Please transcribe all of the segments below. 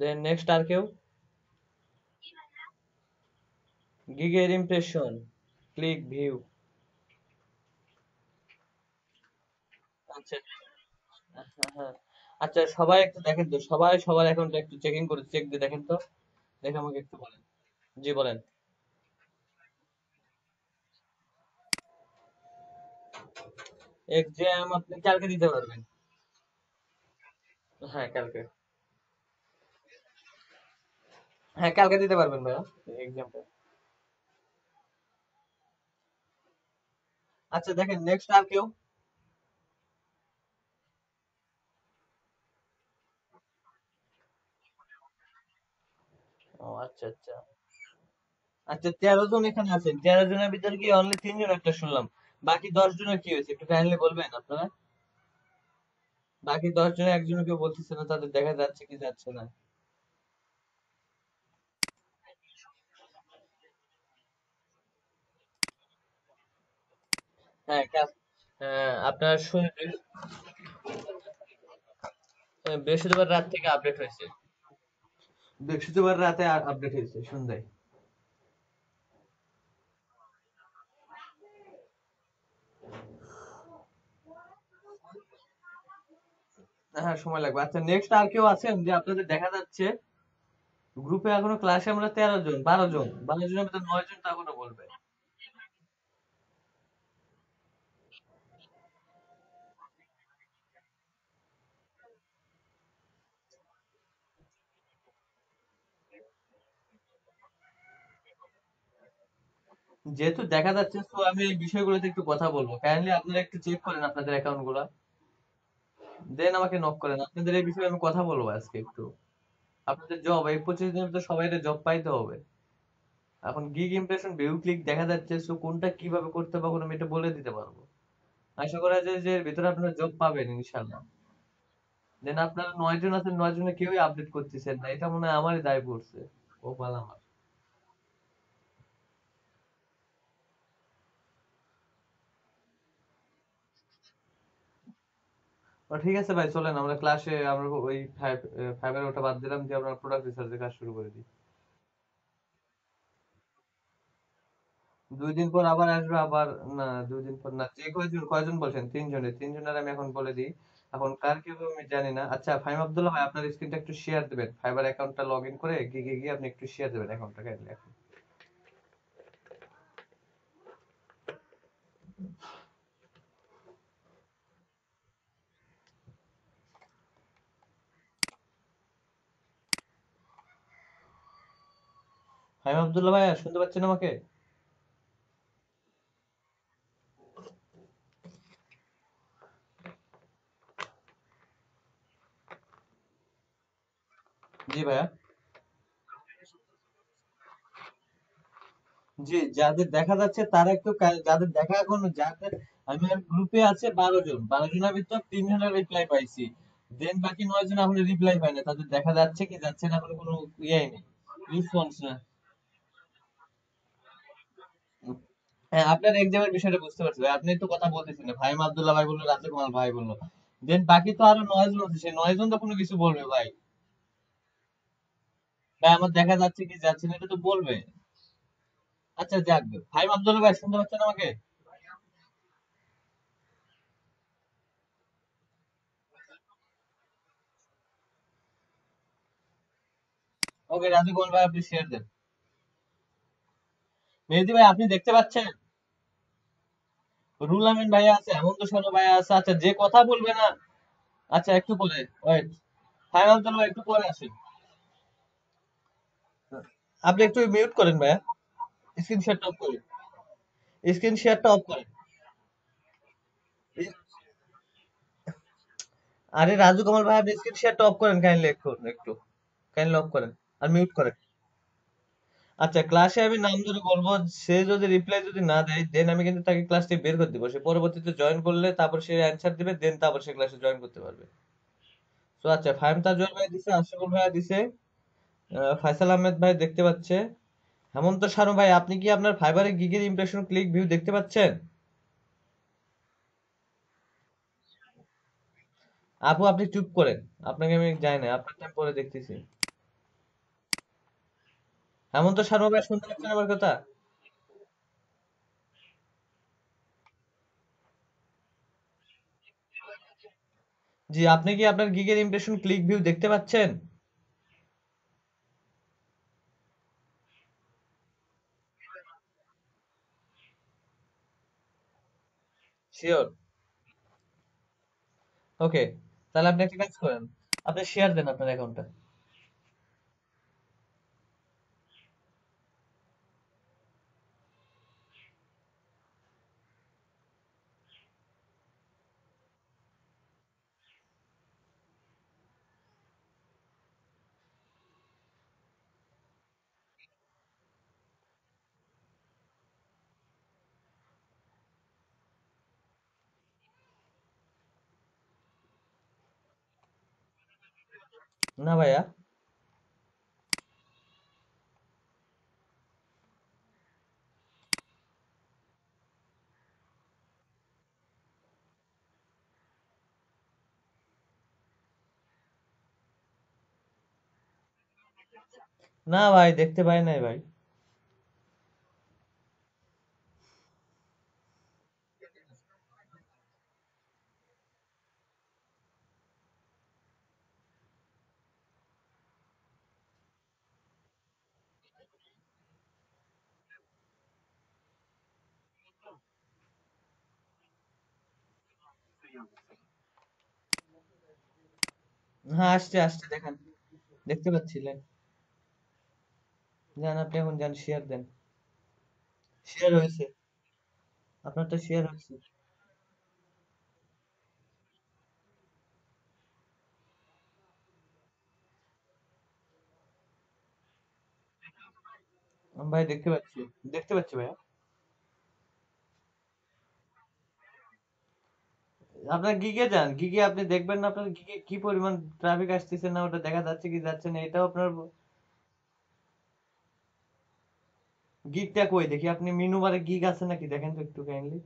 দেন next আর কেউ? গিগের impression, click view. আচ্ছা, হ্যাঁ, হ্যাঁ। আচ্ছা, সবাই একটু দেখেন তো, সবাই সবার অ্যাকাউন্টটা একটু চেকিং করে চেক দিয়ে দেখেন তো, দেখে আমাকে একটু বলেন। জি বলেন। এক্সাম আপনি কালকে দিতে পারবেন? হ্যাঁ কালকে। হ্যাঁ কালকে দিতে পারবেন ভাইয়া এক্সামটা। আচ্ছা দেখেন নেক্সট আর কেউ? ও আচ্ছা আচ্ছা। আচ্ছা 13 জন এখানে আছেন, 13 জনের ভিতরে কি অনলি 3 জন একটা শুনলাম, বাকি 10 জনের কি হয়েছে একটু কাইন্ডলি বলবেন আপনারা? বাকি 10 জনের একজনও কেউ বলতেছে না তাদের দেখা যাচ্ছে কি যাচ্ছে না? হ্যাঁ হ্যাঁ আপনার বৃহস্পতিবার রাত থেকে আপডেট হয়েছে, বৃহস্পতিবার রাতে আপডেট হয়েছে সন্ধ্যায়। হ্যাঁ সময় লাগবে। আচ্ছা নেক্সট আর কেউ আছেন যে আপনাদের দেখা যাচ্ছে গ্রুপে এখনো ক্লাসে আমরা 13 জন 12 জন, 12 জনের ভিতরে 9 জন তো এখনো বলবে। যেহেতু দেখা যাচ্ছে তো আমি এই বিষয়গুলোতে একটু কথা বলবো, কাইন্ডলি আপনারা একটু চেক করেন আপনাদের অ্যাকাউন্ট গুলা, দেন আমাকে নক করেন, আপনাদের এই বিষয়ে আমি কথা বলবো আজকে একটু। আপনাদের জব এই 25 দিনের ভিতরে সবাই জব পাইতে হবে। এখন গিগ ইমপ্রেশন ভিউ ক্লিক দেখা যাচ্ছে, সো কোনটা কিভাবে করতে হবে এখন আমি এটা বলে দিতে পারবো। আশা করা যায় যে এর ভিতরে আপনারা জব পাবেন ইনশাল্লাহ। দেন আপনারা 9 জন আছেন, 9 জনে কেউই আপডেট করতেছেন না, এটা মনে হয় আমারই দায় পড়ছে। ও পাল আমার। ঠিক আছে ভাই, চলেন আমরা ক্লাসে আমরা ওই ফাইভের ওটা বাদ দিলাম যে আমরা প্রোডাক্ট রিসার্চের কাজ শুরু করে দিই। 2 দিন পর আবার আসবে আবার। না 2 দিন পর না, যে কয়জন কয়জন বলছেন? 3 জনের, 3 জনের আমি এখন বলে দিই। এখন কার কি হবে আমি জানি না। আচ্ছা ফাহিম আব্দুল্লাহ ভাই আপনার স্ক্রিনটা একটু শেয়ার দিবেন, ফাইবার অ্যাকাউন্টটা লগ ইন করে গিয়ে গিয়ে আপনি একটু শেয়ার দেবেন অ্যাকাউন্টটা কাইন্ডলি এখন। ফাহিম আব্দুল্লাহ ভাই শুনতে পাচ্ছেন আমাকে? জি ভাইয়া। জি যাদের দেখা যাচ্ছে তারা একটু যাদের দেখা এখন যাদের, আমি আর গ্রুপে আছে 12 জন, 12 জনের ভিতর 3 জনের রিপ্লাই পাইছি, দেন বাকি 9 জন এখনো রিপ্লাই পায় না, তাদের দেখা যাচ্ছে কি যাচ্ছে না এখনো কোনো ইয়েই নেই, রেসপন্স না। হ্যাঁ আপনার এক্সামের বিষয়টা বুঝতে পারছি ভাই, আপনি তো কথা বলতেছেন না, ভাই আব্দুল্লাহ ভাই বললো, রাতে কুমার ভাই বললো, দেন বাকি তো আরো 9 জন আছে, সেই 9 জন তো কোনো কিছু বলবে ভাই। ভাই আমার দেখা যাচ্ছে কি যাচ্ছে না এটা তো বলবে। আচ্ছা যাক, ভাই আব্দুল্লাহ ভাই শুনতে পাচ্ছেন আমাকে? ওকে রাজু কুমার ভাই আপনি শেয়ার দেন। মেহেদি ভাই আপনি দেখতে পাচ্ছেন? রুল আমিন ভাই আছে, হেমন্ত শর্মা ভাই আছে, আচ্ছা যে কথা বলবে না। আচ্ছা একটু পরে ওয়েট, ফাইনাল চলো একটু পরে আসি। আপনি একটু মিউট করেন ভাইয়া, স্ক্রিন শেয়ারটা অফ করেন, স্ক্রিন শেয়ারটা অফ করেন। আরে রাজু কামাল ভাই আপনি স্ক্রিন শেয়ারটা অফ করেন কাইন্ডলি, একটু একটু কাইন্ডলি অফ করেন আর মিউট করেন। আচ্ছা ক্লাসে আমি নাম ধরে বলবো, সে যদি রিপ্লাই যদি না দেয় দেন আমি কিন্তু তাকে ক্লাস থেকে বের করে দিব, সে পরবর্তীতে জয়েন করলে তারপর সে অ্যানসার দিবে, দেন তারপর সে ক্লাসে জয়েন করতে পারবে। তো আচ্ছা ফাহিম তাজওয়ার ভাই দিছে, আশরাফুল ভাই দিছে, ফায়সাল আহমেদ ভাই দেখতে পাচ্ছে, হেমন্ত শানু ভাই আপনি কি আপনার ফাইবারে গিগের ইমপ্রেশন ক্লিক ভিউ দেখতে পাচ্ছেন? আপু আপনি চুপ করেন, আপনাকে আমি জানি না, আপনারটা আমি পরে দেখতেছি। এমন তো শর্মা ভাই শুনতে পাচ্ছেন আমার কথা? জি, আপনি কি আপনার গিগের ইমপ্রেশন ক্লিক ভিউ দেখতে পাচ্ছেন? শিওর? ওকে, তাহলে আপনি একটা কাজ করেন, আপনি শেয়ার দেন আপনার অ্যাকাউন্টটা। না ভাইয়া। না ভাই, দেখতে পাই নাই ভাই। হ্যাঁ, আসছে আসছে, দেখেন। দেখতে পাচ্ছিলেন? যান, আপনি এখন যান, শেয়ার দেন। শেয়ার হয়েছে, আপনারটা শেয়ার হয়েছে। ভাই দেখতে পাচ্ছি, দেখতে পাচ্ছি ভাইয়া। আপনার গিগে যান, গিগে আপনি দেখবেন না আপনার গিগে কি পরিমাণ ট্রাফিক আসতেছে না, ওটা দেখা যাচ্ছে কি যাচ্ছে না, এটাও আপনার। গিগটা কই দেখি, আপনি মেনু বারে গিগ আছে নাকি দেখেন তো একটু কাইন্ডলি।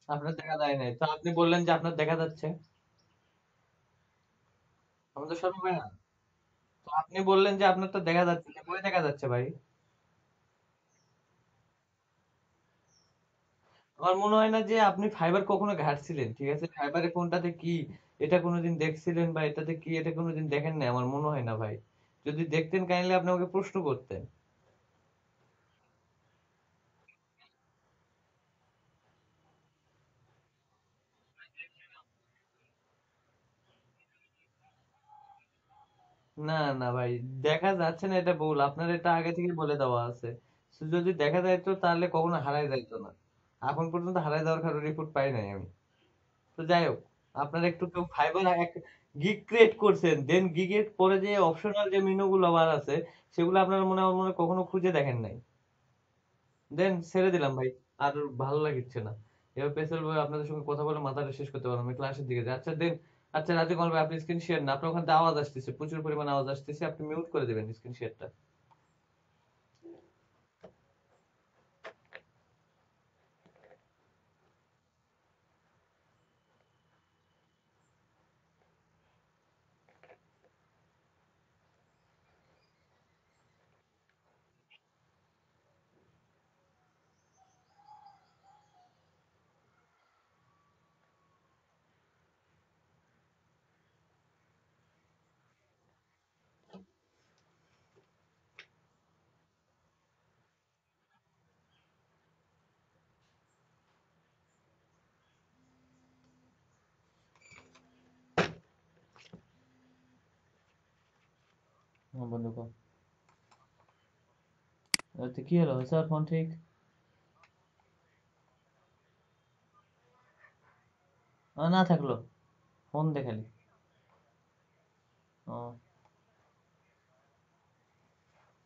আপনার দেখা যায় নাই তো, আপনি বললেন যে আপনার দেখা যাচ্ছে। আমাদের সর্ব ভাই না। তো আপনি বললেন যে আপনার তো দেখা যাচ্ছে, যে কই দেখা যাচ্ছে ভাই? আমার মনে হয় না যে আপনি ফাইবার কখনো ঘাটছিলেন, ঠিক আছে? ফাইবারে কোনটাতে কি এটা কোনোদিন দেখছিলেন, বা এটাতে কি এটা কোনোদিন দেখেন না, আমার মনে হয় না ভাই। যদি দেখতেন কাইন্ডলি আপনি আমাকে প্রশ্ন করতেন। না না ভাই, দেখা যাচ্ছে না এটা ভুল, আপনার এটা আগে থেকে বলে দেওয়া আছে। So, যদি দেখা যাইতো তাহলে কখনো হারাই যাইতো না। এখন পর্যন্ত হারাই যাওয়ার কারো রিপোর্ট পাই নাই আমি। তো যাই হোক, আপনার একটু কেউ ফাইবার এক গিগ ক্রিয়েট করছেন, দেন গিগের পরে যে অপশনাল যে মেনু গুলো আবার আছে, সেগুলো আপনার মনে হয় মনে হয় কখনো খুঁজে দেখেন নাই। দেন ছেড়ে দিলাম ভাই, আর ভালো লাগছে না। এবার পেছল ভাই আপনাদের সঙ্গে কথা বলে মাথাটা শেষ করতে পারলাম, আমি ক্লাসের দিকে যাই। আচ্ছা দেন। আচ্ছা রাজু কল ভাই, আপনি স্ক্রিন শেয়ার না, আপনার ওখান থেকে আওয়াজ আসতেছে, প্রচুর পরিমাণে আওয়াজ আসতেছে, আপনি মিউট করে দেবেন স্ক্রিন শেয়ারটা। হ্যাঁ বন্ধু কো। তো কি হলো স্যার ফোন ঠিক? না থাকলো, ফোন দেখালি। ও।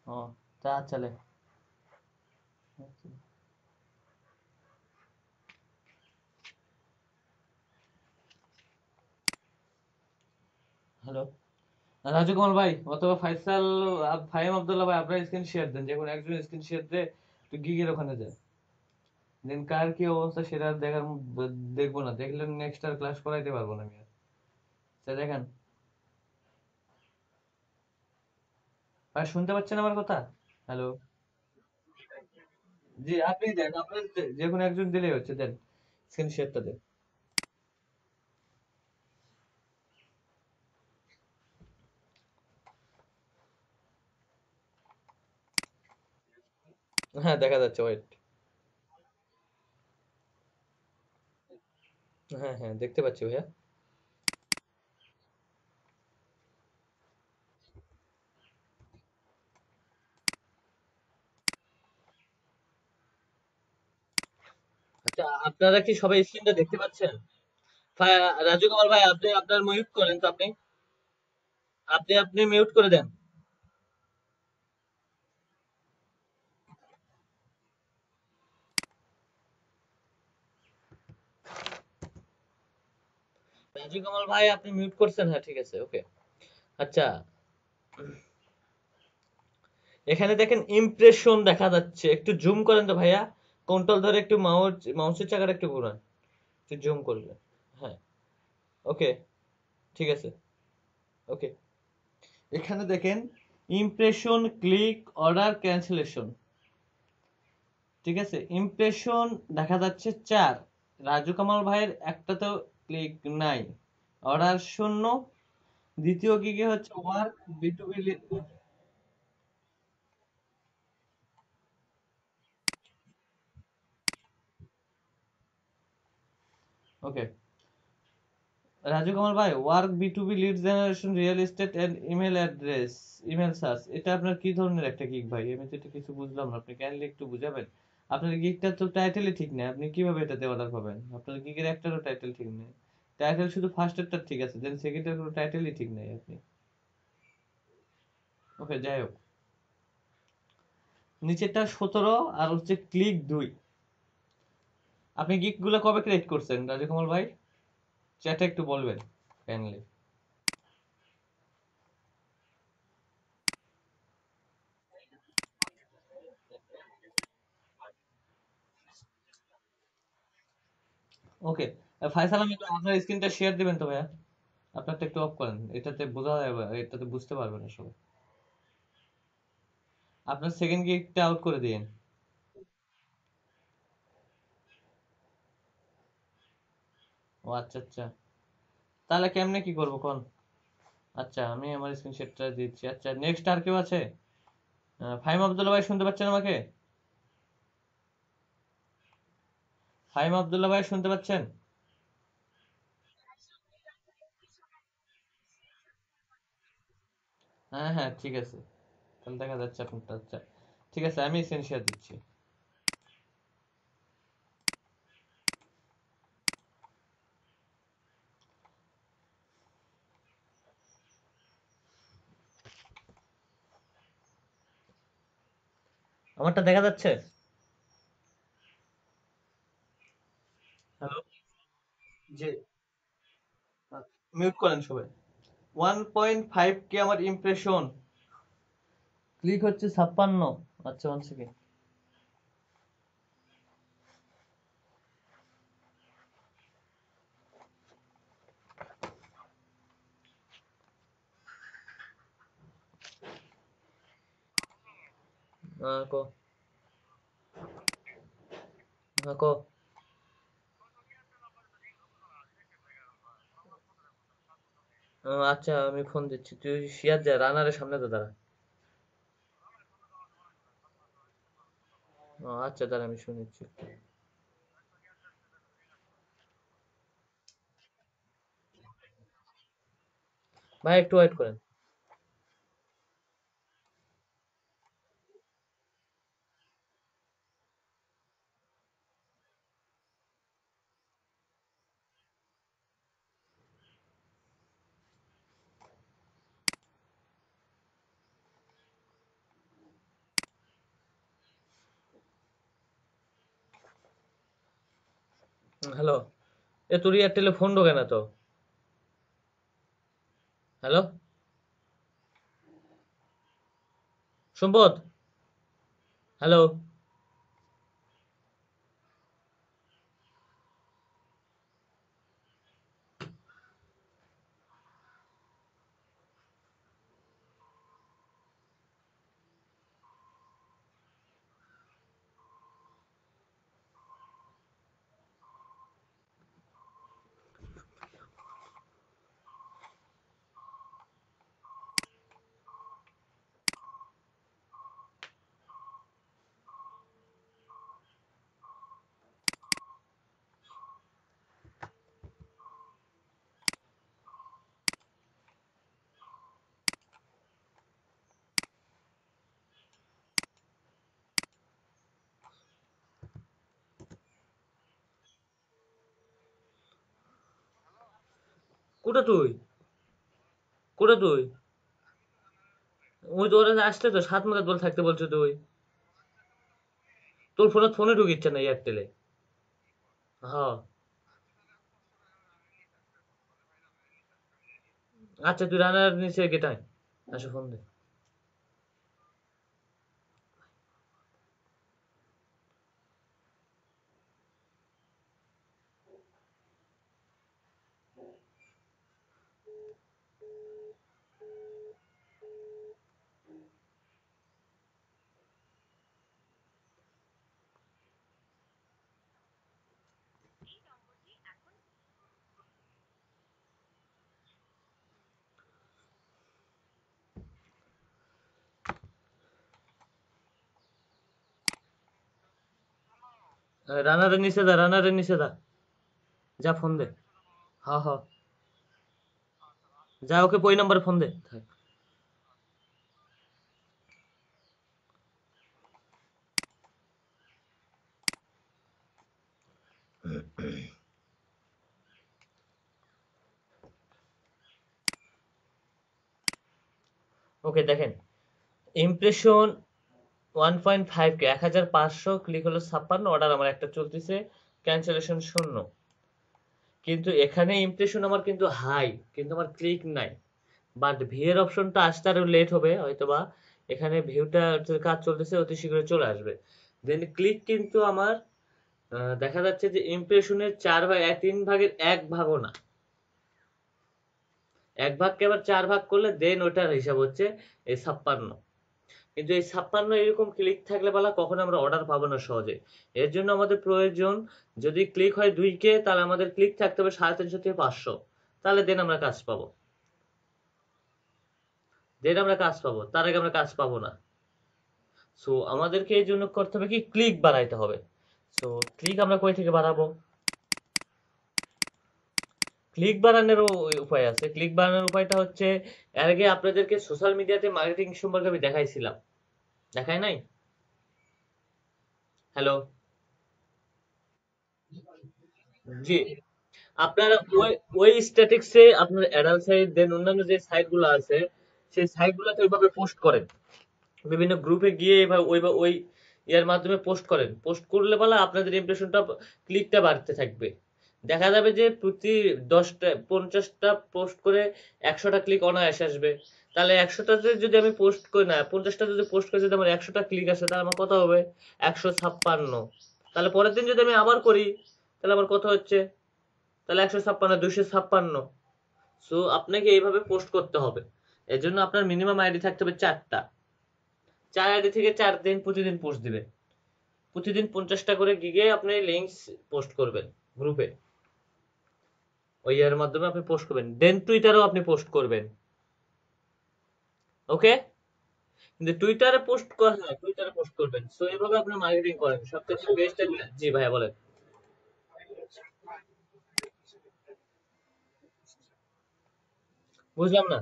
ও। তা চলে। হ্যালো। রাজু কুমার ভাই অথবা ফাইসাল, ফাহিম আব্দুল্লাহ ভাই, আপনারা স্ক্রিন শেয়ার দেন, যে কোনো একজন স্ক্রিন শেয়ার দিয়ে একটু গিগের ওখানে যায়। দেন কার কি অবস্থা সেটা আর দেখবো না, দেখলে নেক্সট আর ক্লাস করাইতে পারবো না আমি আর। তা দেখেন। ভাই শুনতে পাচ্ছেন আমার কথা? হ্যালো। জি আপনি দেন, আপনার যে কোনো একজন দিলেই হচ্ছে, দেন স্ক্রিন শেয়ারটা দেন। হ্যাঁ দেখা যাচ্ছে, ওয়েট। হ্যাঁ হ্যাঁ দেখতে পাচ্ছি ভাইয়া। আচ্ছা আপনারা কি সবাই স্ক্রিনটা দেখতে পাচ্ছেন? রাজু কুমার ভাই আপনি আপনার মিউট করেন তো, আপনি আপনি আপনি মিউট করে দেন। রাজু কুমার ভাই আপনি মিউট করছেন, হ্যাঁ ঠিক আছে, ওকে। আচ্ছা, এখানে দেখেন ইমপ্রেশন দেখা যাচ্ছে, একটু জুম করেন তো ভাইয়া। কন্ট্রোল ধরে একটু মাউসের চাকাটা একটু ঘুরান, একটু জুম করবেন। হ্যাঁ, ওকে, ঠিক আছে, ওকে। এখানে দেখেন ইমপ্রেশন, ক্লিক, অর্ডার, ক্যান্সেলেশন। ঠিক আছে, ইমপ্রেশন দেখা যাচ্ছে 4, রাজু কামাল ভাইয়ের একটাতেও ক্লিক নাই, অর্ডার শূন্য। দ্বিতীয় গিগে হচ্ছে ওয়ার্ক B2B। ওকে, রাজু কামাল ভাই work B2B lead generation, real estate and email address, email search, এটা আপনার কি ধরনের একটা গিগ ভাই? আমি তো এটা কিছু বুঝলাম না, আপনি কাইন্ডলি একটু বুঝাবেন। আপনার গিগটা তো টাইটেলই ঠিক নেই, আপনি কিভাবে এটাতে অর্ডার পাবেন? আপনার গিগের একটারও টাইটেল ঠিক নেই। টাইটেল শুধু ফার্স্টেরটা ঠিক আছে, দেন সেকেন্ডের কোনো টাইটেলই ঠিক নেই আপনি। ওকে যাই হোক, নিচেরটা 17 আর হচ্ছে ক্লিক 2। আপনি গিগ গুলো কবে ক্রিয়েট করছেন রাজু কামাল ভাই? চ্যাটে একটু বলবেন কাইন্ডলি। ওকে, ফায়সাল আমি আপনার স্ক্রিনটা শেয়ার দিবেন তো ভাইয়া? আপনারটা একটু অফ করেন, এটাতে বোঝা যাবে, এটাতে বুঝতে পারবে না সবাই। আপনার সেকেন্ড গিগটা আউট করে দিন। ও আচ্ছা আচ্ছা, তাহলে কেমনে কি করবো কোন? আচ্ছা আমি আমার স্ক্রিন শেয়ারটা দিচ্ছি। আচ্ছা নেক্সট আর কেউ আছে? ফাহিম আব্দুল্লাহ ভাই শুনতে পাচ্ছেন আমাকে? ফাহিম আব্দুল্লাহ ভাই শুনতে পাচ্ছেন? হ্যাঁ হ্যাঁ ঠিক আছে, তাহলে দেখা যাচ্ছে আপনারটা। আচ্ছা ঠিক আছে, আমি স্ক্রিন শেয়ার দিচ্ছি। আমারটা দেখা যাচ্ছে? হ্যালো। জি। মিউট করেন সবাই। 1.5 কে আমার ইমপ্রেশন, ক্লিক হচ্ছে 56। আচ্ছা 1 সেকেন্ড। কো। কো। আচ্ছা আমি ফোন দিচ্ছি, তুই শিয়ার যা, রানারের সামনে তো দাঁড়া। আচ্ছা দাঁড়া আমি শুনেছি। ভাই একটু ওয়েট করেন। হ্যালো, এ তোর এয়ারটেলে ফোন ঢোকে না তো। হ্যালো সম্পদ, হ্যালো। কোটা তুই, কোটা তুই? ওই তো ওরা আসলে তো 7 মিনিট বল থাকতে বলছো তুই। তোর ফোনে ঢুকিচ্ছে না এয়ারটেলে। হ্যাঁ, আচ্ছা তুই রানার নিচে গেটায় আসো ফোন দে। রানারের নিচে দা, রানারের নিচে দা। যা ফোন দে। হ্যাঁ হ্যাঁ, যা ওকে ওই নাম্বারে ফোন দে। ওকে দেখেন, ইমপ্রেশন 1.5 কে 1500 ক্লিক হলো 56, অর্ডার আমার একটা চলতেছে, ক্যান্সেলেশন শূন্য। কিন্তু এখানে ইমপ্রেশন আমার কিন্তু হাই, কিন্তু আমার ক্লিক নাই। বাট ভি এর অপশনটা আসতে আরো লেট হবে হয়তোবা। এখানে ভিউটা কাজ চলতেছে, অতি শীঘ্রই চলে আসবে। দেন ক্লিক কিন্তু আমার দেখা যাচ্ছে যে ইমপ্রেশনের 3/1 ভাগের 1 ভাগও না। 1 ভাগকে আবার 4 ভাগ করলে দেন ওটার হিসাব হচ্ছে এই 56। কিন্তু এই 56 এরকম ক্লিক থাকলে বলা কখনো আমরা অর্ডার পাবো না সহজে। এর জন্য আমাদের প্রয়োজন, যদি ক্লিক হয় 2K, তাহলে আমাদের ক্লিক থাকতে হবে 350 থেকে 500। তাহলে দেন আমরা কাজ পাবো, তার আগে আমরা কাজ পাবো না। সো আমাদেরকে এই জন্য করতে হবে কি, ক্লিক বাড়াইতে হবে। সো ক্লিক আমরা কই থেকে বাড়াবো? ক্লিক বাড়ানোর উপায় আছে। ক্লিক বাড়ানোর উপায়টা হচ্ছে, এর আগে আপনাদেরকে সোশ্যাল মিডিয়াতে মার্কেটিং সম্পর্কে আমি দেখাইছিলাম, দেখাই নাই? হ্যালো, জি। আপনারা ওই ওই স্ট্যাটিক্সে আপনার অ্যাডাল্ট সাইট দেন অন্যান্য যে সাইট গুলো আছে, সেই সাইট গুলোতে ওইভাবে পোস্ট করেন। বিভিন্ন গ্রুপে গিয়ে এভাবে ওই ইয়ার মাধ্যমে পোস্ট করেন। পোস্ট করলে বলা আপনাদের ইমপ্রেশনটা, ক্লিকটা বাড়তে থাকবে। দেখা যাবে যে প্রতি 10টা 50টা পোস্ট করে 100টা ক্লিক অনায়াসে আসবে। তাহলে 100টাতে যদি আমি পোস্ট করি না, 50টা যদি পোস্ট করে যদি আমার 100টা ক্লিক আসে, তাহলে আমার কত হবে? 156। তাহলে পরের দিন যদি আমি আবার করি, তাহলে আমার কত হচ্ছে? তাহলে 156, 256। সো আপনাকে এইভাবে পোস্ট করতে হবে। এর জন্য আপনার মিনিমাম আইডি থাকতে হবে 4টা। 4 আইডি থেকে 4 দিন প্রতিদিন পোস্ট দিবেন। প্রতিদিন 50টা করে গিগে আপনি লিঙ্কস পোস্ট করবেন গ্রুপে। ওই এর মাধ্যমে আপনি পোস্ট করবেন, দেন টুইটারেও আপনি পোস্ট করবেন। ওকে, কিন্তু টুইটারে পোস্ট করেন না, টুইটারে পোস্ট করবেন। সো এইভাবে আপনি মার্কেটিং করেন, সবথেকে বেস্ট। জি ভাইয়া বলেন। বুঝলাম না।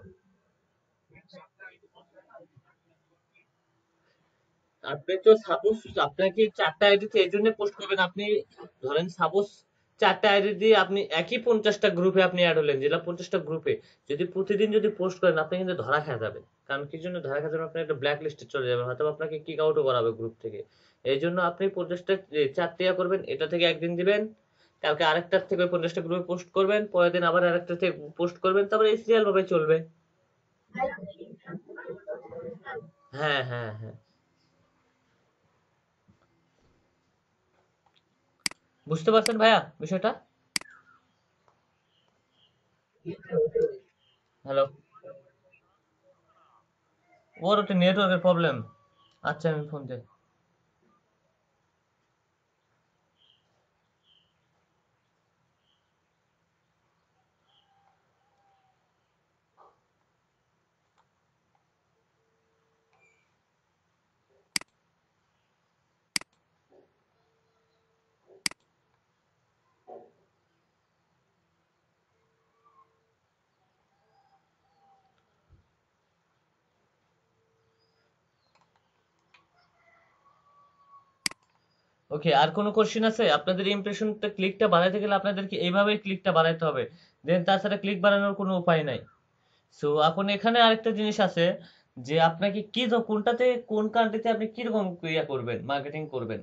আপনি তো সাপোজ, আপনাকে 4টা আইডিতে এই জন্য পোস্ট করবেন, আপনি ধরেন সাপোজ 4টা আইডি দিয়ে আপনি একই 50টা গ্রুপে আপনি অ্যাড হলেন, যেটা 50টা গ্রুপে যদি প্রতিদিন যদি পোস্ট করেন, আপনি কিন্তু ধরা খেয়ে যাবেন। কারণ কি জন্য ধরা খেয়ে যাবেন? আপনি একটা ব্ল্যাক লিস্টে চলে যাবেন, হয়তো আপনাকে কিক আউটও করাবে গ্রুপ থেকে। এই জন্য আপনি 50টা 4টা করবেন, এটা থেকে একদিন দিবেন, কালকে আরেকটার থেকে ওই 50টা গ্রুপে পোস্ট করবেন, পরের দিন আবার আরেকটা থেকে পোস্ট করবেন, তারপরে এই সিরিয়াল ভাবে চলবে। হ্যাঁ, হ্যাঁ, হ্যাঁ। বুঝতে পারছেন ভাইয়া বিষয়টা? হ্যালো। ওর ওটা নেটওয়ার্কের প্রবলেম। আচ্ছা আমি ফোন দিই। ওকে, আর কোনো কোশ্চেন আছে? আপনাদের ইমপ্রেশনটা ক্লিকটা বাড়াইতে গেলে আপনাদেরকে এইভাবেই ক্লিকটা বাড়াইতে হবে। দেন তাছাড়া ক্লিক বাড়ানোর কোনো উপায় নাই। সো এখন এখানে আরেকটা জিনিস আছে যে আপনাকে কোনটাতে কোন কান্ট্রিতে আপনি কিরকম ইয়া করবেন, মার্কেটিং করবেন।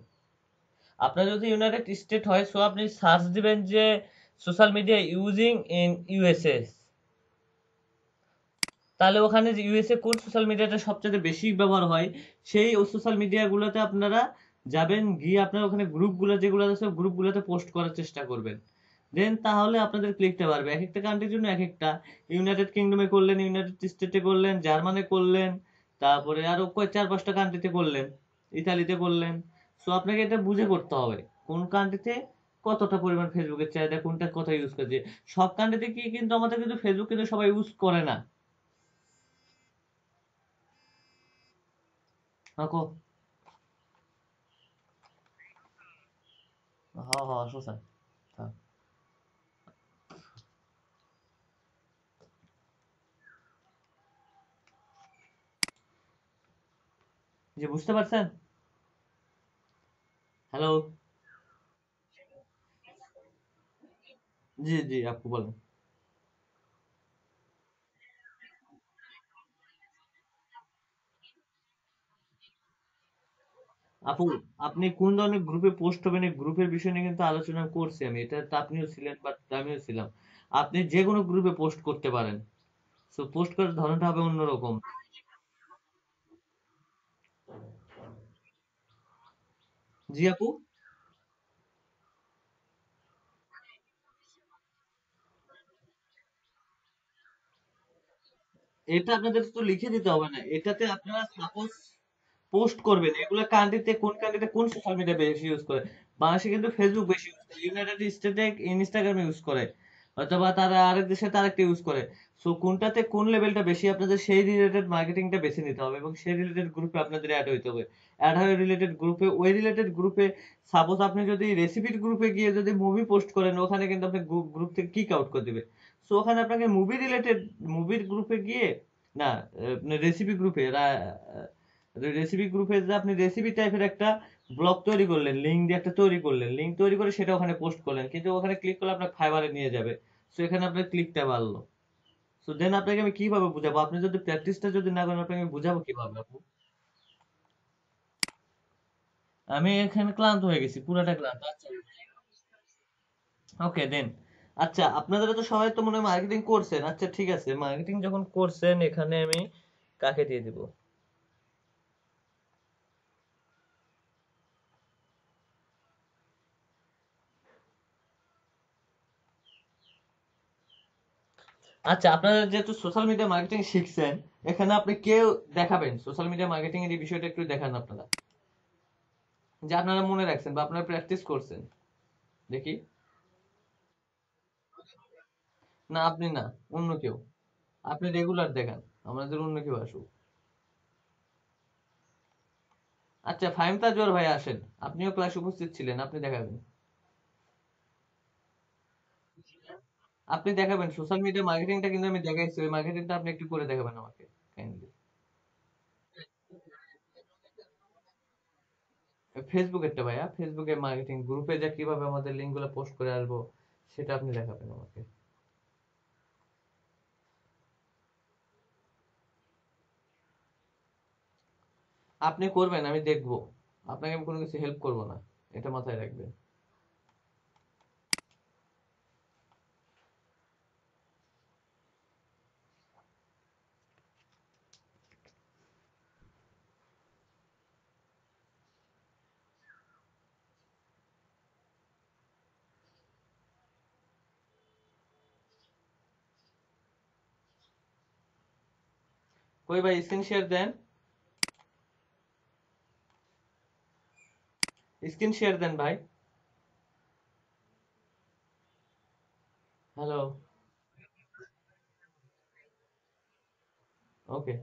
আপনার যদি ইউনাইটেড স্টেট হয়, সো আপনি সার্চ দিবেন যে social media using in USA. তাহলে ওখানে যে ইউএসএ কোন সোশ্যাল মিডিয়াটা সবচেয়ে বেশি ব্যবহার হয়, সেই সোশ্যাল মিডিয়া গুলোতে আপনারা যাবেন, গিয়ে আপনারা ওখানে গ্রুপগুলো যেগুলো আছে গ্রুপগুলোতে পোস্ট করার চেষ্টা করবেন। দেন তাহলে আপনাদের ক্লিকটা বাড়বে। এক একটা কান্ট্রির জন্য এক একটা। ইউনাইটেড কিংডমে করলেন, ইউনাইটেড স্টেটে করলেন, জার্মানে করলেন, তারপরে আরো কয় 4-5টা কান্ট্রিতে করলেন, ইতালিতে করলেন। সো আপনাকে এটা বুঝে করতে হবে কোন কান্ট্রিতে কতটা পরিমাণ ফেসবুকের চাহিদা, কোনটা কথা ইউজ করছে। সব কান্ট্রিতে কি কিন্তু আমাদের কিন্তু ফেসবুক কিন্তু সবাই ইউজ করে না। हाँ को हाँ हाँ আসো স্যার। হ্যাঁ। জি বুঝতে পারছেন? হ্যালো। জি জি আপু বলেন। আপু, আপনি কোন ধরনের গ্রুপে পোস্ট হবেন এই গ্রুপের বিষয় নিয়ে কিন্তু আলোচনা করছি আমি। এটা তো আপনিও ছিলেন বা আমিও ছিলাম। আপনি যে কোনো গ্রুপে পোস্ট করতে পারেন। তো পোস্ট করার ধরনটা হবে অন্যরকম। জি আপু, এটা আপনাদের তো লিখে দিতে হবে না, এটাতে আপনারা সাপোজ পোস্ট করবেন এগুলো কান্ট্রিতে কোন কান্ট্রিতে কোন সোশ্যাল মিডিয়া বেশি ইউজ করে। বাংলাদেশে কিন্তু ফেসবুক বেশি ইউজ করে, ইউনাইটেড স্টেটে ইনস্টাগ্রাম ইউজ করে, অথবা তারা আরেক দেশে তার একটা ইউজ করে। সো কোনটাতে কোন লেভেলটা বেশি আপনাদের সেই রিলেটেড মার্কেটিংটা বেছে নিতে হবে এবং সেই রিলেটেড গ্রুপে আপনাদের অ্যাড হইতে হবে। অ্যাড হয়ে রিলেটেড গ্রুপে, ওই রিলেটেড গ্রুপে সাপোজ আপনি যদি রেসিপির গ্রুপে গিয়ে যদি মুভি পোস্ট করেন, ওখানে কিন্তু আপনি গ্রুপ থেকে কিক আউট করে দিবে। সো ওখানে আপনাকে মুভি রিলেটেড মুভির গ্রুপে গিয়ে, না, রেসিপি গ্রুপে, রেসিপি গ্রুপে যে আপনি রেসিপি টাইপের একটা ব্লগ তৈরি করলেন, লিঙ্ক দিয়ে একটা তৈরি করলেন, লিঙ্ক তৈরি করে সেটা ওখানে পোস্ট করলেন, কিন্তু ওখানে ক্লিক করলে আপনার ফাইবারে নিয়ে যাবে। সো এখানে আপনার ক্লিকটা বাড়লো। সো দেন আপনাকে আমি কিভাবে বুঝাবো, আপনি যদি প্র্যাকটিসটা যদি না করেন আপনাকে আমি বুঝাবো কিভাবে আপু? আমি এখানে ক্লান্ত হয়ে গেছি, পুরাটা ক্লান্ত। আচ্ছা ওকে দেন। আচ্ছা আপনারা তো সবাই তো মনে হয় মার্কেটিং করছেন, আচ্ছা ঠিক আছে, মার্কেটিং যখন করছেন এখানে আমি কাকে দিয়ে দিব? আচ্ছা আপনারা যেহেতু সোশ্যাল মিডিয়া মার্কেটিং শিখছেন, এখানে আপনি কেউ দেখাবেন সোশ্যাল মিডিয়া মার্কেটিং এর এই বিষয়টা একটু দেখান আপনারা, যে আপনারা মনে রাখছেন বা আপনারা প্র্যাকটিস করছেন। দেখি। না আপনি না, অন্য কেউ। আপনি রেগুলার দেখান, আমাদের অন্য কেউ আসুক। আচ্ছা ফাহিম তাজওয়ার ভাই আসেন, আপনিও ক্লাসে উপস্থিত ছিলেন, আপনি দেখাবেন। আপনি দেখাবেন সোশ্যাল মিডিয়া মার্কেটিংটা, কিন্তু আমি দেখাইছি, ওই মার্কেটিংটা আপনি একটু করে দেখাবেন আমাকে কাইন্ডলি। ফেসবুকেরটা ভাইয়া, ফেসবুকে মার্কেটিং গ্রুপে যা কিভাবে আমাদের লিঙ্ক গুলো পোস্ট করে আসবো, সেটা আপনি দেখাবেন আমাকে। আপনি করবেন আমি দেখবো, আপনাকে আমি কোনো কিছু হেল্প করবো না, এটা মাথায় রাখবেন। কই ভাই, স্ক্রিন শেয়ার দেন, স্ক্রিন শেয়ার দেন ভাই। হ্যালো। ওকে।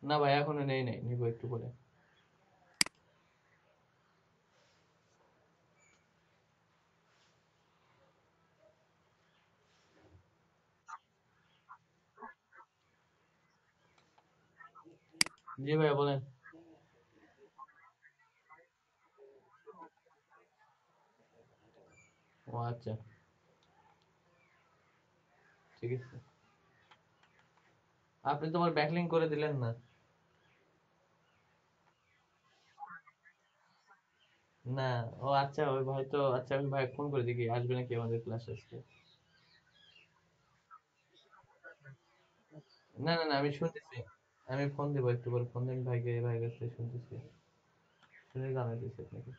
না ভাই, এখনো নেই নাই, নিবো একটু পরে। জি ভাইয়া বলেন। ও আচ্ছা, ঠিক আছে। আপনি তো আমার ব্যাকলিং করে দিলেন না। না। ও আচ্ছা, ওই ভাই তো, আচ্ছা আমি ভাই ফোন করে দেখি আসবে নাকি আমাদের ক্লাস আজকে। না না না, আমি শুনতেছি। আমি ফোন দেবো একটু পরে, ফোন দিয়ে আমি ভাইকে, ভাইয়ের কাছ থেকে শুনতেছি, শুনে জানাইতেছি আপনাকে।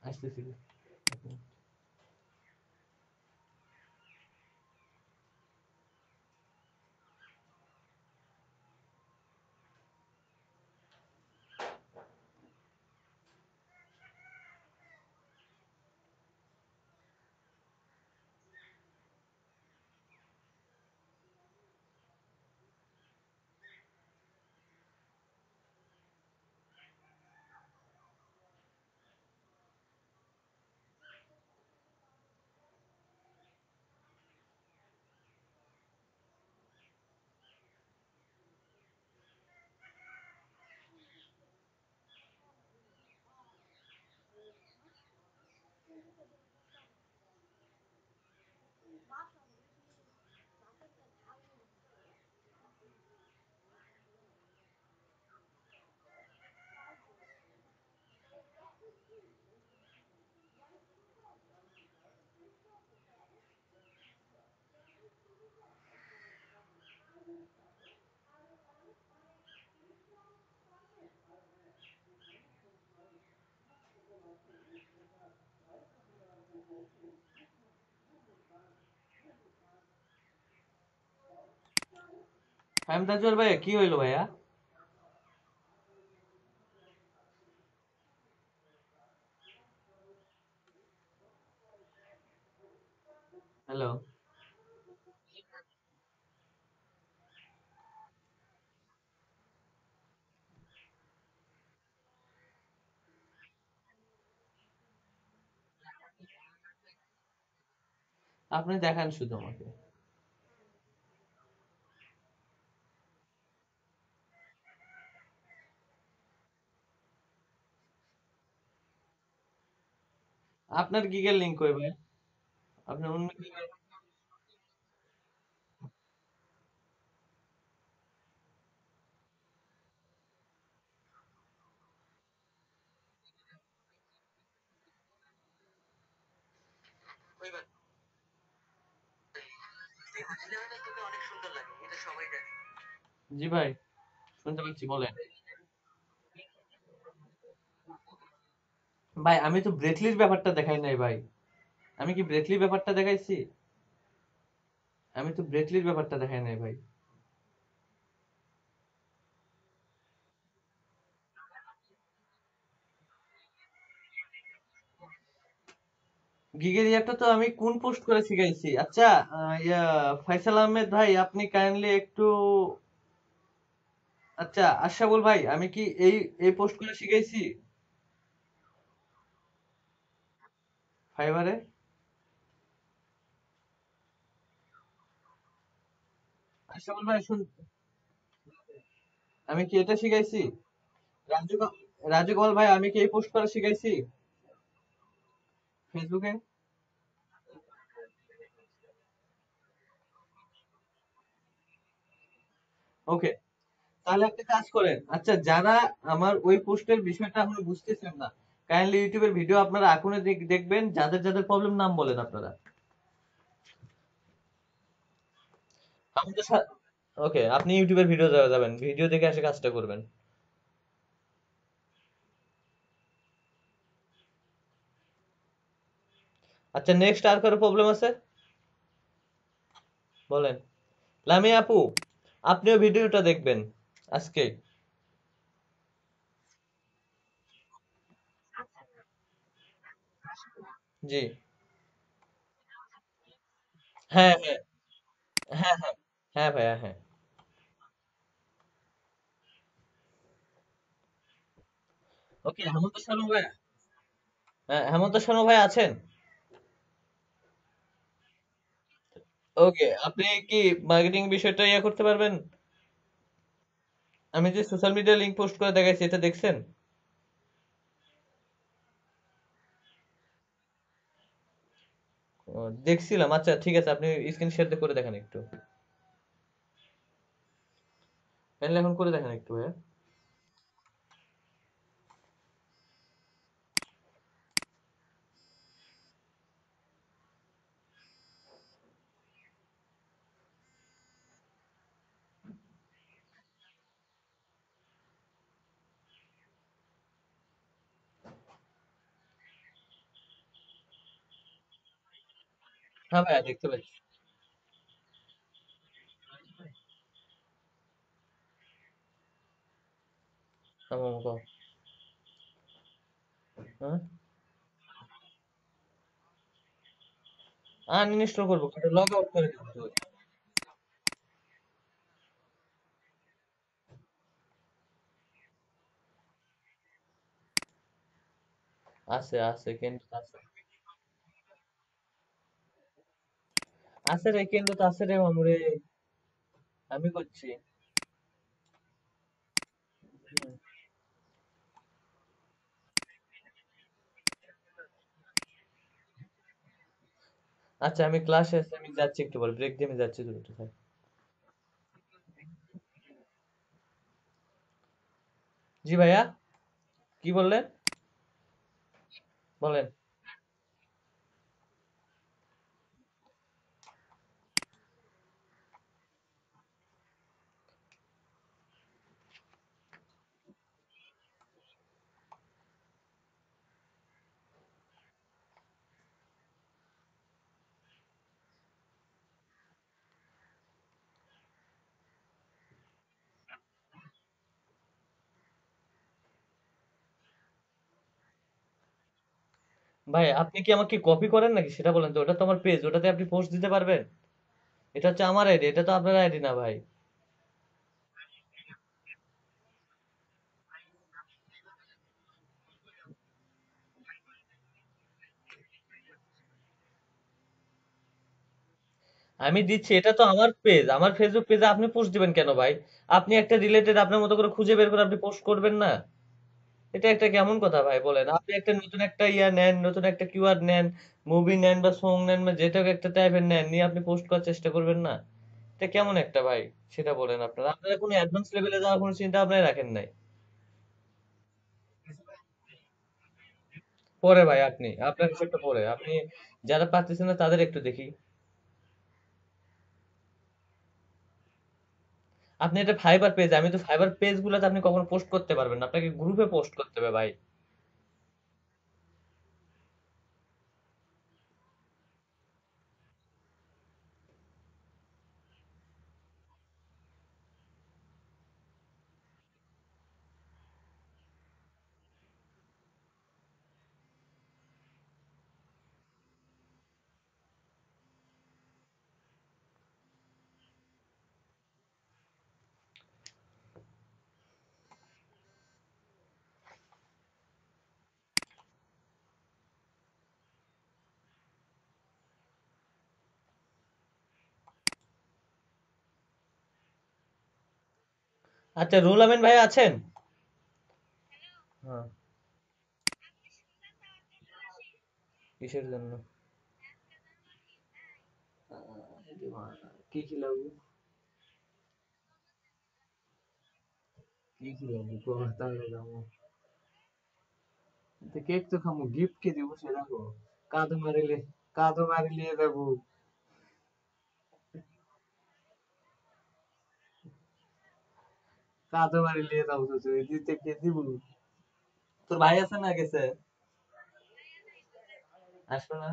আসতেছি। এক মিনিট। তাজুয়ার ভাইয়া, কি হইলো ভাইয়া? হ্যালো। আপনি দেখান শুধু আমাকে। আপনার গিগের লিঙ্ক কই ভাই? আপনার অন্য গিগের। জি ভাই, শুনতে পাচ্ছি, বলেন। ভাই আমি তো ব্রেথলির ব্যাপারটা দেখাই নাই ভাই। আমি কি ব্রেকলি ব্যাপারটা দেখাইছি? আমি তো ব্রেকলির ব্যাপারটা দেখাই নাই ভাই। গিগেরিয়াটা তো আমি কোন পোস্ট করে শিখাইছি? আচ্ছা, ফাইসাল আহমেদ ভাই, আপনি কাইন্ডলি একটু, আচ্ছা আশরাফুল ভাই, আমি কি এই এই পোস্ট করে শিখাইছি ফাইবারে? আশরাফুল ভাই শুন, আমি কি এটা শিখাইছি? রাজু রাজু কমল ভাই, আমি কি এই পোস্ট করে শিখাইছি ফেসবুকে? ওকে, তাহলে একটা কাজ করেন। আচ্ছা, যারা আমার ওই পোস্টের বিষয়টা এখনো বুঝতেছেন না, কাইন্ডলি ইউটিউবের ভিডিও আপনারা এখনই দেখবেন, যাদের যাদের প্রবলেম নাম বলেন আপনারা। আমাদের ওকে, আপনি ইউটিউবের ভিডিও যাবেন, ভিডিও দেখে এসে কাজটা করবেন। আচ্ছা, নেক্সট আর কারো প্রবলেম আছে বলেন। লামি আপু, আপনিও ভিডিওটা দেখবেন আজকে। জি। হ্যাঁ হ্যাঁ হ্যাঁ হ্যাঁ হ্যাঁ ভাইয়া, হ্যাঁ। ওকে, হেমন্ত শর্মা ভাই, হ্যাঁ হেমন্ত শর্মা ভাই আছেন? ওকে, আপনি কি মার্কেটিং বিষয়টা ইয়ে করতে পারবেন? আমি যে সোশ্যাল মিডিয়া লিংক পোস্ট করে দেখাইছি, এটা দেখছেন? ও, দেখছিলাম। আচ্ছা ঠিক আছে, আপনি স্ক্রিন শেয়ার করে দেখেন একটু, তাহলে এখন করে দেখেন একটু ভাইয়া। হ্যাঁ ভাইয়া, দেখতে পাচ্ছি। আমাকে হ্যাঁ, আনইনস্টল করবো, লগ আউট করে দিতে হবে। আছে আছে কিন্তু আছে, আছে রে কিন্তু আছে রে মামুরে, আমি করছি। হুম। আচ্ছা, আমি ক্লাসে আছি, আমি যাচ্ছি একটু পরে, ব্রেক দিয়ে আমি যাচ্ছি দুটো ভাই। জি ভাইয়া, কি বললেন বলেন। ভাই, আপনি কি আমাকে কপি করেন নাকি সেটা বলেন তো, ওটা তো আমার পেজ, ওটাতে আপনি পোস্ট দিতে পারবেন? এটা হচ্ছে আমার আইডি, এটা তো আপনার আইডি না ভাই। আমি দিচ্ছি, এটা তো আমার পেজ, আমার ফেসবুক পেজে আপনি পোস্ট দিবেন কেন ভাই? আপনি একটা রিলেটেড আপনার মতো করে খুঁজে বের করে আপনি পোস্ট করবেন না? এটা একটা কেমন কথা ভাই বলেন? আপনি একটা নতুন একটা ইয়া নেন, নতুন একটা কিওয়ার্ড নেন, মুভি নেন বা সং নেন বা যেটা একটা টাইপের নেন, নিয়ে আপনি পোস্ট করার চেষ্টা করবেন না? এটা কেমন একটা ভাই, সেটা বলেন। আপনারা আপনারা কোনো অ্যাডভান্স লেভেলে যাওয়ার কোনো চিন্তা ভাবনাই রাখেন নাই? পরে ভাই, আপনি আপনার হিসেবটা পরে, আপনি যারা পারতেছেন না তাদের একটু দেখি। আপনি এটা ফাইবার পেজ, আমি তো ফাইবার পেজ গুলোতে আপনি কখনো পোস্ট করতে পারবেন না, আপনাকে গ্রুপে পোস্ট করতে হবে ভাই। আচ্ছা, রুল আমিন ভাই আছেন? হ্যাঁ। কিসের জন্য? কি খিলাবো? কি খিলাবো তাহলে যাবো। তো কেক তো খামু, গিফট কি দিব সেটা কো। কাঁদো মারিলে, কাঁদো মারিলে যাবো। কাঁদো মারিলে যাবো তো তুই দিতে কে দিব? তোর ভাই আছে না গেছে? আসবে না?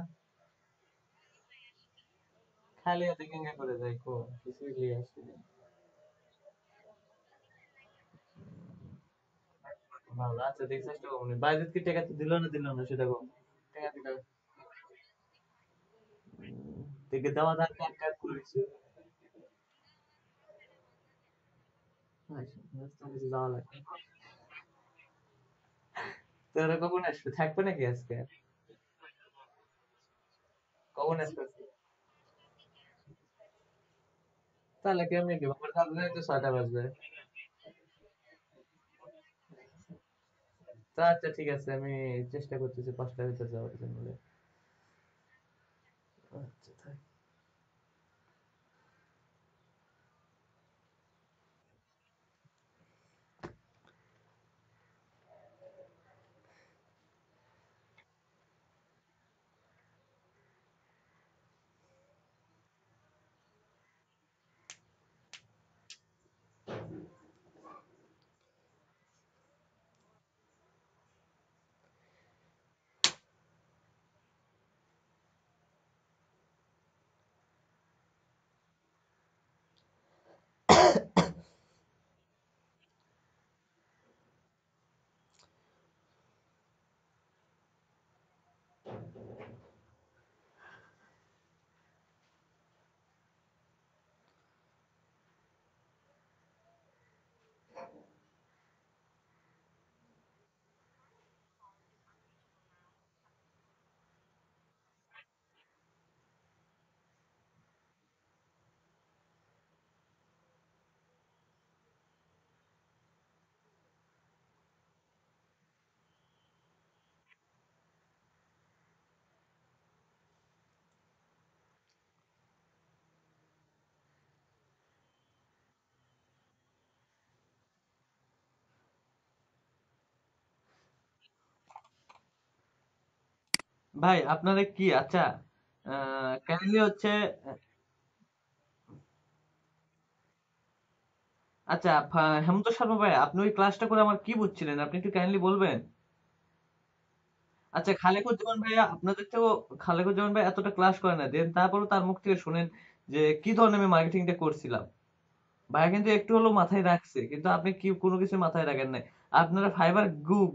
খালি হাতে কেঙ্গা করে যাই কো, কিছুই লিয়ে আসি না। ভালো আচ্ছা, দেখি চেষ্টা করবো নি। বাইরে কি টাকা দিল না সেটা কো। টাকা দিল। থেকে দেওয়া দাঁড় কাট কাট করেছে। আচ্ছা, তো কিছু যাওয়া লাগবে। তো ওরা কখন আসবে, থাকবে নাকি আজকে? কখন আসবে? তাহলে কেমনে কি আমার কাজ তো 6টা বাজবে। তো আচ্ছা ঠিক আছে, আমি চেষ্টা করতেছি 5টার ভিতর যাওয়ার জন্য। আচ্ছা থাক। ভাই আপনারা কি আচ্ছা, কাইন্ডলি হচ্ছে, আচ্ছা হেমন্ত শর্মা ভাই, আপনি ওই ক্লাসটা করে আমার কি বুঝছিলেন, আপনি একটু কাইন্ডলি বলবেন? আচ্ছা, খালেকুজ্জামান ভাইয়া আপনাদের থেকেও, খালেকুজ্জামান ভাই এতটা ক্লাস করে না, দেন তারপরও তার মুখ থেকে শুনেন যে কি ধরনের আমি মার্কেটিংটা করছিলাম। ভাইয়া কিন্তু একটু হলেও মাথায় রাখছে, কিন্তু আপনি কি কোনো কিছু মাথায় রাখেন নাই। আপনারা ফাইবার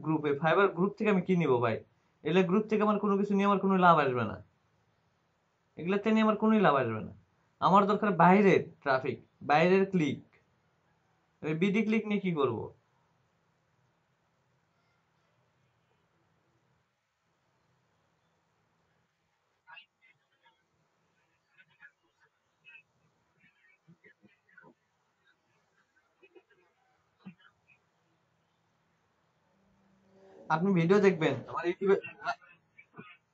গ্রুপে, ফাইবার গ্রুপ থেকে আমি কি নিবো ভাই? এলে গ্রুপ থেকে আমার কোনো কিছু নিয়ে আমার কোনো লাভ আসবে না। এগুলাতে নিয়ে আমার কোনোই লাভ আসবে না। আমার দরকার বাইরের ট্রাফিক, বাইরের ক্লিক। ওই বিডি ক্লিক নিয়ে কি করব? আপনি ভিডিও দেখবেন আমার ইউটিউবে।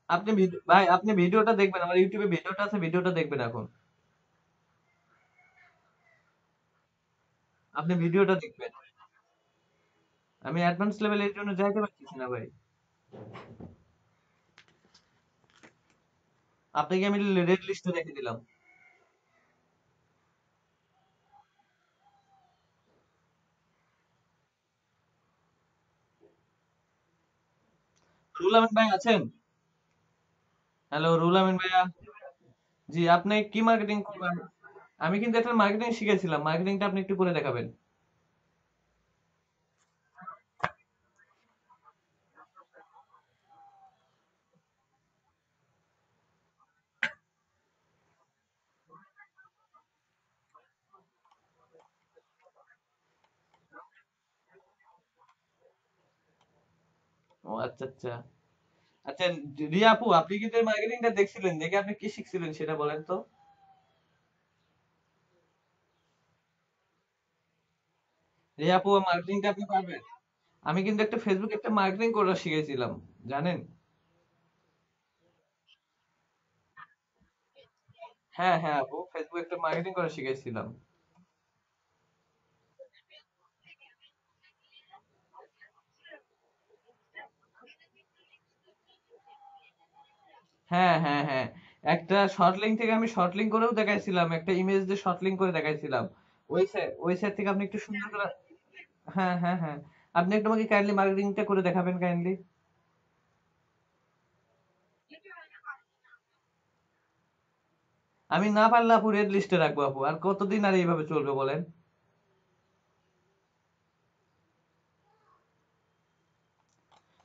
আপনি ভাই আপনি ভিডিওটা দেখবেন, আমার ইউটিউবে ভিডিওটা আছে, ভিডিওটা দেখবেন এখন। আপনি ভিডিওটা দেখবেন। আমি অ্যাডভান্স লেভেলের জন্য যাইতে পারতেছি না ভাই। আপনাকে আমি রেড লিস্টে রেখে দিলাম। রুল আমিন ভাই আছেন? হ্যালো রুল আমিন ভাইয়া। জি, আপনি কি মার্কেটিং করবেন? আমি কিন্তু একটা মার্কেটিং শিখেছিলাম, মার্কেটিংটা আপনি একটু করে দেখাবেন। ও আচ্ছা আচ্ছা। আচ্ছা, রিয়া আপু, আপনি কিন্তু এই মার্কেটিংটা দেখছিলেন, দেখে আপনি কি শিখছিলেন সেটা বলেন তো। এই আপু মার্কেটিংটা আপনি পারবেন? আমি কিন্তু একটা ফেসবুকে একটা মার্কেটিং করা শিখেছিলাম, জানেন? হ্যাঁ হ্যাঁ আপু, ফেসবুকে একটা মার্কেটিং করা শিখেছিলাম। হ্যাঁ হ্যাঁ হ্যাঁ, একটা শর্ট লিঙ্ক থেকে আমি শর্ট লিঙ্ক করেও দেখাইছিলাম, একটা ইমেজ দিয়ে শর্ট লিঙ্ক করে দেখাইছিলাম। ওই সাইট থেকে আপনি একটু সুন্দর করে। হ্যাঁ হ্যাঁ হ্যাঁ, আপনি একটু আমাকে কাইন্ডলি মার্কেটিংটা করে দেখাবেন কাইন্ডলি। আমি না পারলে আপু রেড লিস্টে রাখবো আপু, আর কতদিন আর এইভাবে চলবে বলেন?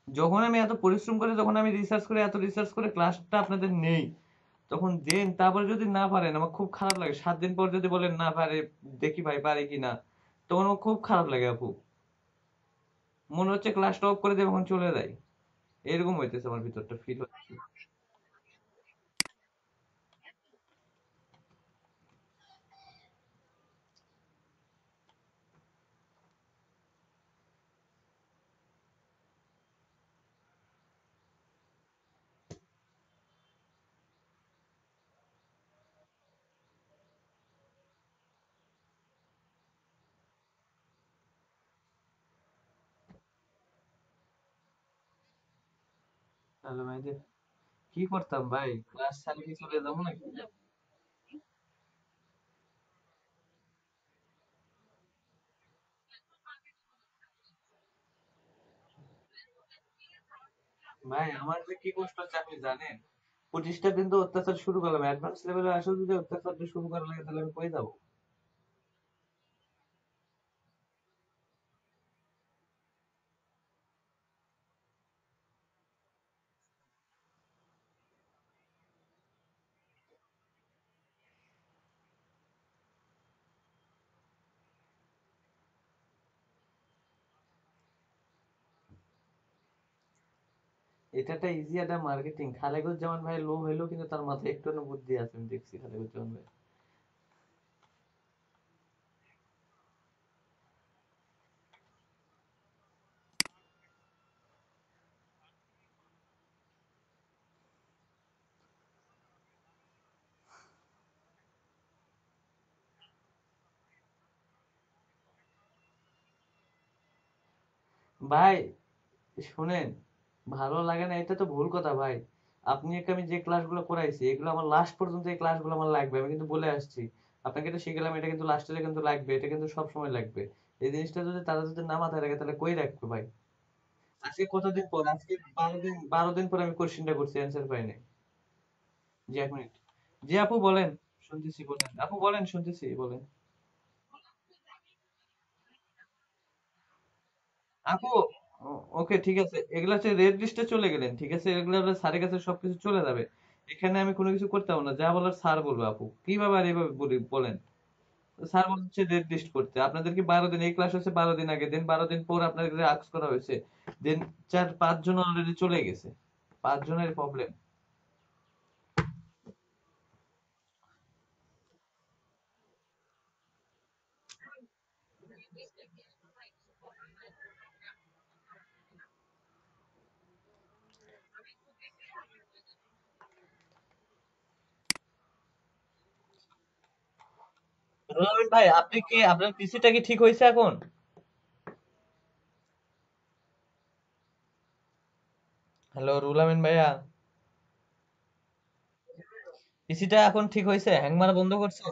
যখন আমি এত পরিশ্রম করে, যখন আমি রিসার্চ করে, এত রিসার্চ করে ক্লাসটা আপনাদের নেই, তখন দেন, তারপরে যদি না পারেন আমার খুব খারাপ লাগে। 7 দিন পর যদি বলেন না পারে, দেখি ভাই পারে কিনা, তখন আমার খুব খারাপ লাগে আপু। মনে হচ্ছে ক্লাসটা অফ করে দিয়ে এখন চলে যাই, এরকম হইতেছে, আমার ভিতরটা ফিল হচ্ছে। তাহলে ভাই যে কি করতাম ভাই, ক্লাস ছাড়ে কি চলে যাবো নাকি? ভাই আমার যে কি কষ্ট হচ্ছে আপনি জানেন? 25টা দিন তো অত্যাচার শুরু করলাম, অ্যাডভান্স লেভেলে আসলে যদি অত্যাচারটা শুরু করা লাগে তাহলে আমি কই যাবো? এটা একটা ইজি একটা মার্কেটিং। খালেকুজ্জামান ভাই লো হইলেও কিন্তু তার মাথায় একটু না বুদ্ধি আছে, আমি দেখছি খালেকুজ্জামান ভাই। ভাই শুনেন, ভালো লাগে না এটা তো ভুল কথা ভাই। আপনি একটা, আমি যে ক্লাসগুলো করাইছি এগুলো আমার লাস্ট পর্যন্ত, এই ক্লাসগুলো আমার লাগবে, আমি কিন্তু বলে আসছি আপনাকে। এটা শিখেলাম, এটা কিন্তু লাস্টে কিন্তু লাগবে, এটা কিন্তু সব সময় লাগবে। এই জিনিসটা যদি তারা যদি না মাথায় রাখে তাহলে কই রাখবে ভাই? আজকে কতদিন পর, আজকে 12 দিন, 12 দিন পর আমি কোশ্চেনটা করছি, অ্যান্সার পাই নাই। জি এক মিনিট। জি আপু বলেন, শুনতেছি বলেন আপু, বলেন শুনতেছি বলেন। আপু ওকে ঠিক আছে, এগুলা হচ্ছে রেড লিস্টে চলে গেলেন, ঠিক আছে, এগুলা হলো স্যারের কাছে সবকিছু চলে যাবে। এখানে আমি কোনো কিছু করতে পারবো না, যা বলার স্যার বলবো আপু, কিভাবে আর এইভাবে বলি বলেন? স্যার বলছে রেড লিস্ট করতে, আপনাদের কি 12 দিন, এই ক্লাস হচ্ছে 12 দিন আগে, দেন 12 দিন পর আপনাদের আক্স করা হয়েছে, দেন 4-5 জন অলরেডি চলে গেছে, 5 জনের প্রবলেম। রবিন ভাই, আপনি কি, আপনার পিসিটা কি ঠিক হয়েছে এখন? হ্যালো রুল আমিন ভাইয়া, পিসিটা এখন ঠিক হয়েছে, হ্যাং মারা বন্ধ করছে?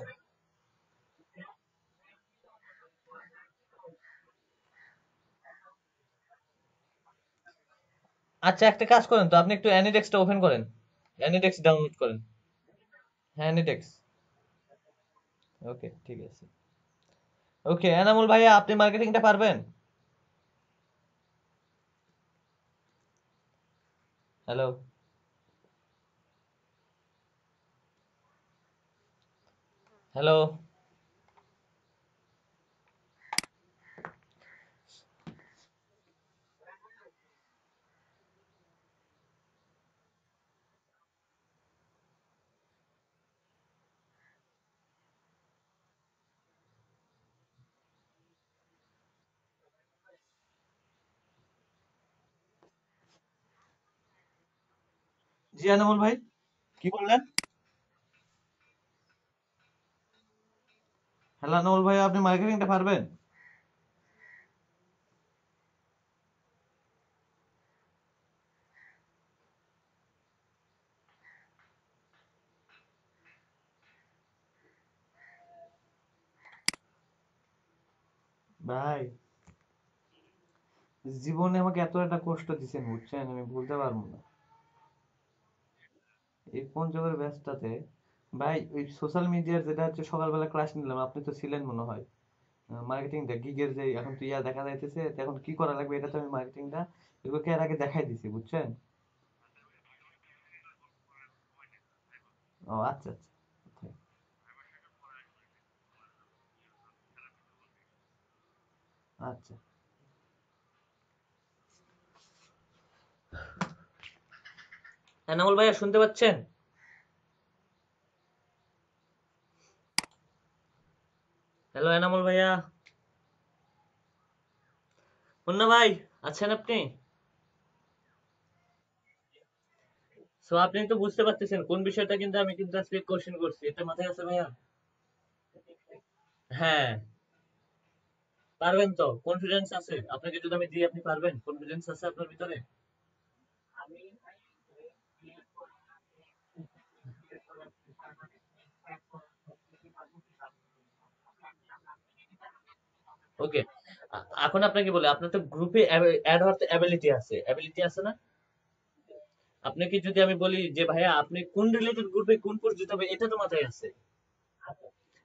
আচ্ছা একটা কাজ করেন তো, আপনি একটু অ্যানিডেক্সটা ওপেন করেন, অ্যানিডেক্স ডাউনলোড করেন। হ্যাঁ অ্যানিডেক্স। ওকে ঠিক আছে। ওকে এনামুল ভাইয়া, আপনি মার্কেটিংটা পারবেন? হ্যালো। হ্যালো। জি আনামুল ভাই, কি বললেন? হ্যালো আনামুল ভাই, আপনি মার্কেটিংটা পারবেন? ভাই, জীবনে আমাকে এত একটা কষ্ট দিছেন বুঝছেন, আমি বলতে পারবো না। এই পঞ্চগড়ের ব্যাচটাতে ভাই, ওই সোশ্যাল মিডিয়ার যেটা হচ্ছে সকালবেলা ক্লাস নিলাম, আপনি তো ছিলেন মনে হয়। মার্কেটিংটা গিগের যে এখন তো ইয়া দেখা যাইতেছে, তো এখন কি করা লাগবে এটা তো আমি মার্কেটিংটা এগুলোকে এর আগে দেখাই দিছি বুঝছেন। ও আচ্ছা আচ্ছা। আচ্ছা। এনামুল ভাইয়া শুনতে পাচ্ছেন? হ্যালো এনামুল ভাইয়া। মুন্না ভাই, আছেন আপনি? সো আপনি তো বুঝতে পারতেছেন কোন বিষয়টা, কিন্তু আমি কিন্তু আজকে কোশ্চেন করছি, এটা মাথায় আছে ভাইয়া? হ্যাঁ। পারবেন তো? কনফিডেন্স আছে আপনাকে যদি আমি দিই, আপনি পারবেন? কনফিডেন্স আছে আপনার ভিতরে? ওকে। এখন আপনাকে বলি, আপনার তো গ্রুপে অ্যাড হওয়ার অ্যাবিলিটি আছে, অ্যাবিলিটি আছে না? আপনাকে যদি আমি বলি যে ভাইয়া আপনি কোন রিলেটেড গ্রুপে কোন পোস্ট দিতে হবে, এটা তো মাথায় আছে।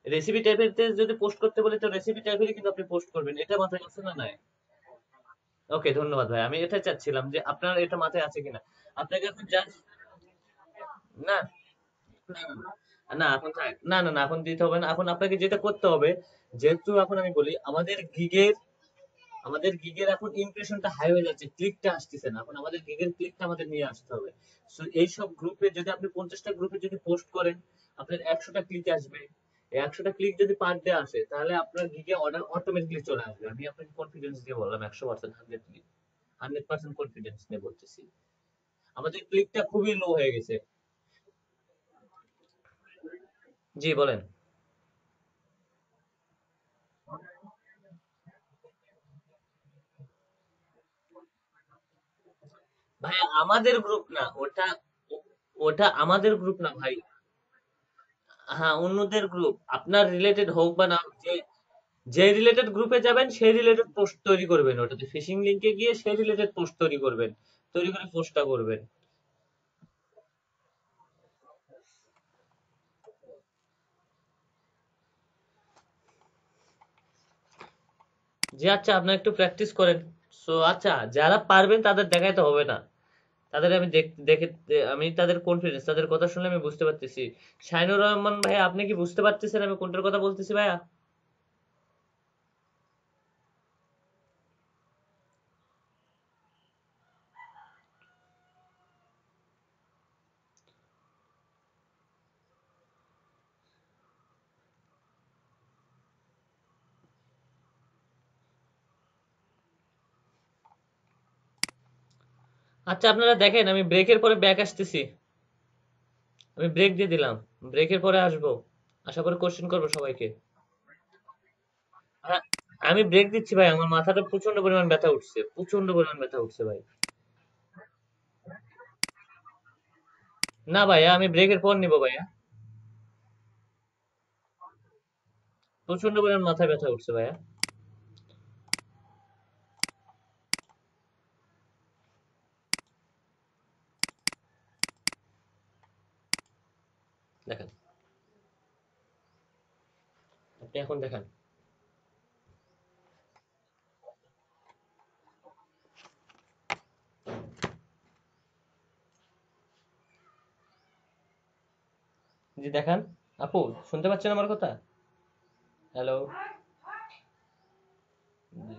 রেসিপি টাইপের যদি পোস্ট করতে বলি, তো রেসিপি টাইপেরই কিন্তু আপনি পোস্ট করবেন, এটা মাথায় আছে না নাই? ওকে, ধন্যবাদ ভাই, আমি এটা চাচ্ছিলাম যে আপনার এটা মাথায় আছে কিনা। আপনাকে এখন জাস্ট, না না এখন না না না, এখন দিতে হবে না। এখন আপনাকে যেটা করতে হবে, যেহেতু এখন আমি বলি আমাদের গিগের এখন ইমপ্রেশনটা হাই হয়ে যাচ্ছে, ক্লিকটা আসতেছে না, এখন আমাদের গিগের ক্লিকটা আমাদের নিয়ে আসতে হবে। সো এইসব গ্রুপে যদি আপনি 50টা গ্রুপে যদি পোস্ট করেন, আপনার 100টা ক্লিক আসবে। এই 100টা ক্লিক যদি পার ডে আসে, তাহলে আপনার গিগে অর্ডার অটোমেটিকলি চলে আসবে। আমি আপনাকে কনফিডেন্স দিয়ে বললাম, 100%, 100% কনফিডেন্স নিয়ে বলতেছি। আমাদের ক্লিকটা খুবই লো হয়ে গেছে। জি বলেন। ভাই আমাদের গ্রুপ না ওটা, ওটা আমাদের গ্রুপ না ভাই। হ্যাঁ, অন্যদের গ্রুপ, আপনার রিলেটেড হোক বা না, যে যে রিলেটেড গ্রুপে যাবেন সেই রিলেটেড পোস্ট তৈরি করবেন, ওটাতে ফিশিং লিংকে গিয়ে সেই রিলেটেড পোস্ট তৈরি করবেন, তৈরি করে পোস্টটা করবেন। যে আচ্ছা, আপনার একটু প্র্যাকটিস করেন। সো আচ্ছা, যারা পারবেন তাদের দেখাইতে হবে না, তাদের আমি দেখে আমি তাদের কনফিডেন্স, তাদের কথা শুনলে আমি বুঝতে পারতেছি। শাইনুর রহমান ভাই, আপনি কি বুঝতে পারতেছেন আমি কোনটার কথা বলতেছি ভাইয়া? আচ্ছা আপনারা দেখেন, আমি ব্রেকের পরে ব্যাক আসতেছি। আমি ব্রেক দিয়ে দিলাম, ব্রেকের পরে আসবো। আশা করি কোশ্চেন করবো সবাইকে। হ্যাঁ, আমি ব্রেক দিচ্ছি ভাই, আমার মাথাটা প্রচন্ড পরিমাণ ব্যথা উঠছে, প্রচন্ড পরিমাণ ব্যথা উঠছে ভাই। না ভাইয়া, আমি ব্রেকের পর নিবো ভাইয়া। প্রচন্ড পরিমাণ মাথায় ব্যথা উঠছে ভাইয়া। দেখেন, আপনি এখন দেখান। জি দেখান। আপু, শুনতে পাচ্ছেন আমার কথা? হ্যালো। জি।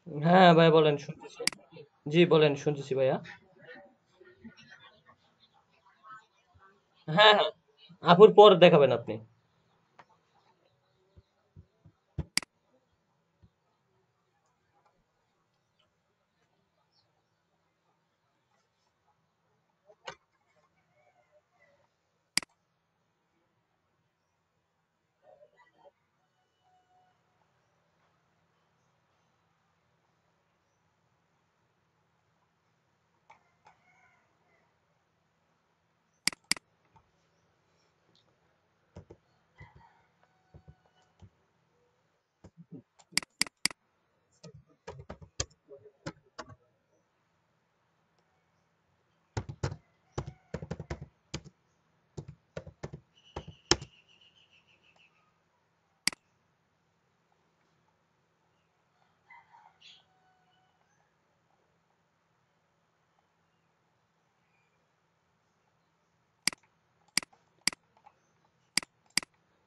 হ্যাঁ ভাই বলেন, শুনতেছি। জি বলেন, শুনতেছি ভাইয়া। হ্যাঁ হ্যাঁ, আপুর পর দেখাবেন আপনি।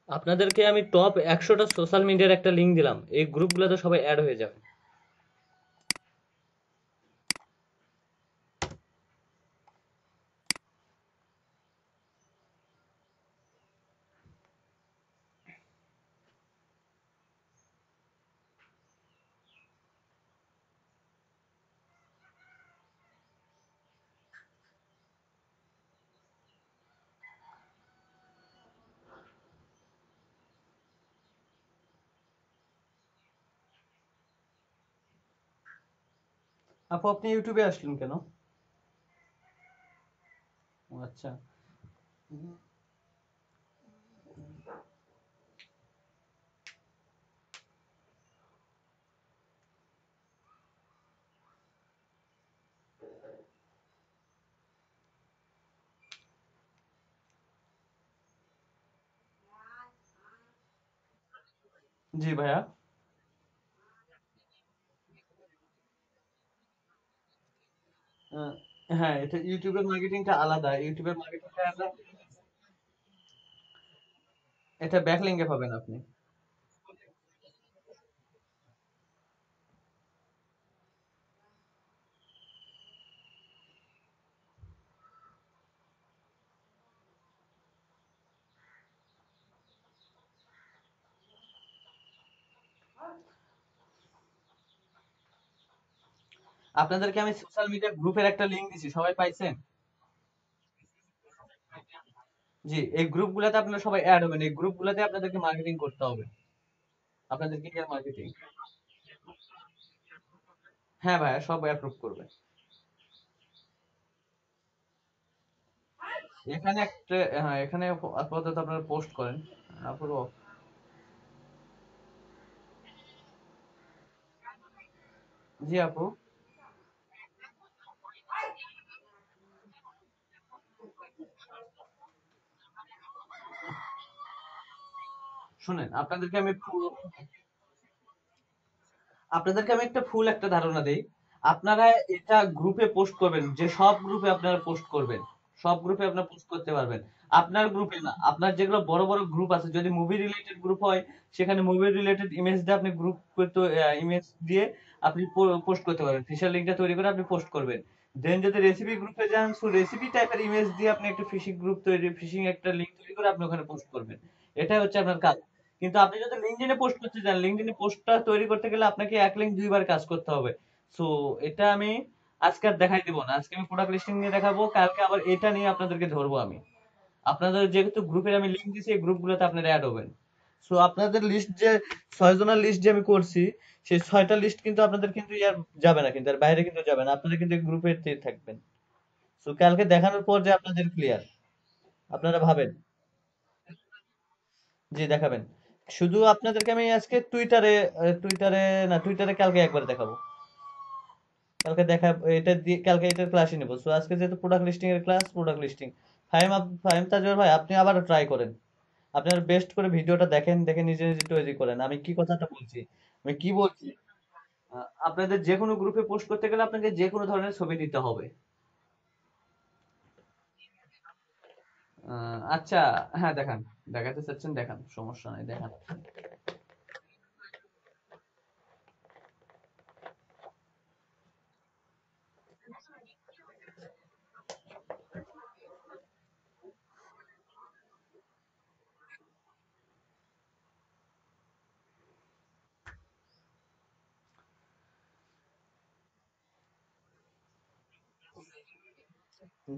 আপনাদেরকে আমি টপ 100টা সোশ্যাল মিডিয়ার একটা লিংক দিলাম, এই গ্রুপগুলোতে সবাই অ্যাড হয়ে যাবে। আপু আপনি ইউটিউবে আসলেন কেন? ও আচ্ছা। জি ভাইয়া। আহ, হ্যাঁ, এটা ইউটিউবের মার্কেটিংটা আলাদা, ইউটিউবের মার্কেটিংটা আলাদা। এটা ব্যাকলিঙ্কে পাবেন আপনি। আপনাদেরকে আমি সোশ্যাল মিডিয়া গ্রুপের একটা লিংক দিছি, সবাই পাইছেন? জি, এই গ্রুপগুলোতে আপনারা সবাই অ্যাড হবেন, এই গ্রুপগুলোতে আপনাদেরকে মার্কেটিং করতে হবে, আপনাদের কি মার্কেটিং। হ্যাঁ ভাইয়া, সব অ্যাপ্রুভ করবে। এখানে একটা, হ্যাঁ এখানে আপাতত আপনারা পোস্ট করেন। পুরো। জি আপু। শুনেন, আপনাদেরকে আমি একটা ফুল একটা ধারণা দেই। আপনারা এটা গ্রুপে পোস্ট করবেন, যে সব গ্রুপে আপনারা পোস্ট করবেন, সব গ্রুপে আপনারা পোস্ট করতে পারবেন। আপনার গ্রুপে না, আপনার যেগুলো বড় বড় গ্রুপ আছে, যদি মুভি রিলেটেড গ্রুপ হয়, সেখানে মুভি রিলেটেড ইমেজ দিয়ে আপনি গ্রুপ করতে, ইমেজ দিয়ে আপনি পোস্ট করতে পারবেন, ফিশার লিঙ্কটা তৈরি করে আপনি পোস্ট করবেন। দেন যদি রেসিপি গ্রুপে যান, সো রেসিপি টাইপের ইমেজ দিয়ে আপনি একটা ফিশিং গ্রুপ তৈরি, ফিশিং একটা লিঙ্ক তৈরি করে আপনি ওখানে পোস্ট করবেন। এটাই হচ্ছে আপনার কাজ। কিন্তু আপনি যদি লিঙ্কডইনে পোস্ট করতে চান, লিঙ্কডইনে পোস্টটা তৈরি করতে গেলে আপনাকে এক লিঙ্ক দুইবার কাজ করতে হবে। সো এটা আমি আজকে আর দেখাই দিব না, আজকে আমি প্রোডাক্ট লিস্টিং নিয়ে দেখাবো, কালকে আবার এটা নিয়ে আপনাদেরকে ধরবো আমি। আপনাদের যেহেতু গ্রুপের আমি লিঙ্ক দিয়েছি, এই গ্রুপগুলোতে আপনারা অ্যাড হবেন। সো আপনাদের লিস্ট যে 6 জনের লিস্ট যে আমি করছি, সেই 6টা লিস্ট কিন্তু আপনাদের কিন্তু ইয়ার যাবে না, কিন্তু এর বাইরে কিন্তু যাবে না, আপনারা কিন্তু গ্রুপে থাকবেন। সো কালকে দেখানোর পর যে আপনাদের ক্লিয়ার, আপনারা ভাবেন। জি দেখাবেন। শুধু আপনাদেরকে আমি আজকে টুইটারে, টুইটারে না, টুইটারে কালকে একবার দেখাবো। কালকে দেখা, এটা দিয়ে কালকে এটার ক্লাসই নেবো। সো আজকে যেহেতু প্রোডাক্ট লিস্টিং এর class, product listing. Fahim Tajwar ভাই, আপনি আবার ট্রাই করেন। আপনার বেস্ট করে ভিডিওটা দেখেন, দেখে নিজে নিজে তৈরি করেন। আমি কি কথাটা বলছি, আমি কি বলছি, আপনাদের যে কোনো গ্রুপে পোস্ট করতে গেলে আপনাকে যে কোনো ধরনের ছবি দিতে হবে। আচ্ছা। হ্যাঁ দেখান, দেখাতে চাচ্ছেন দেখান, সমস্যা নাই দেখান।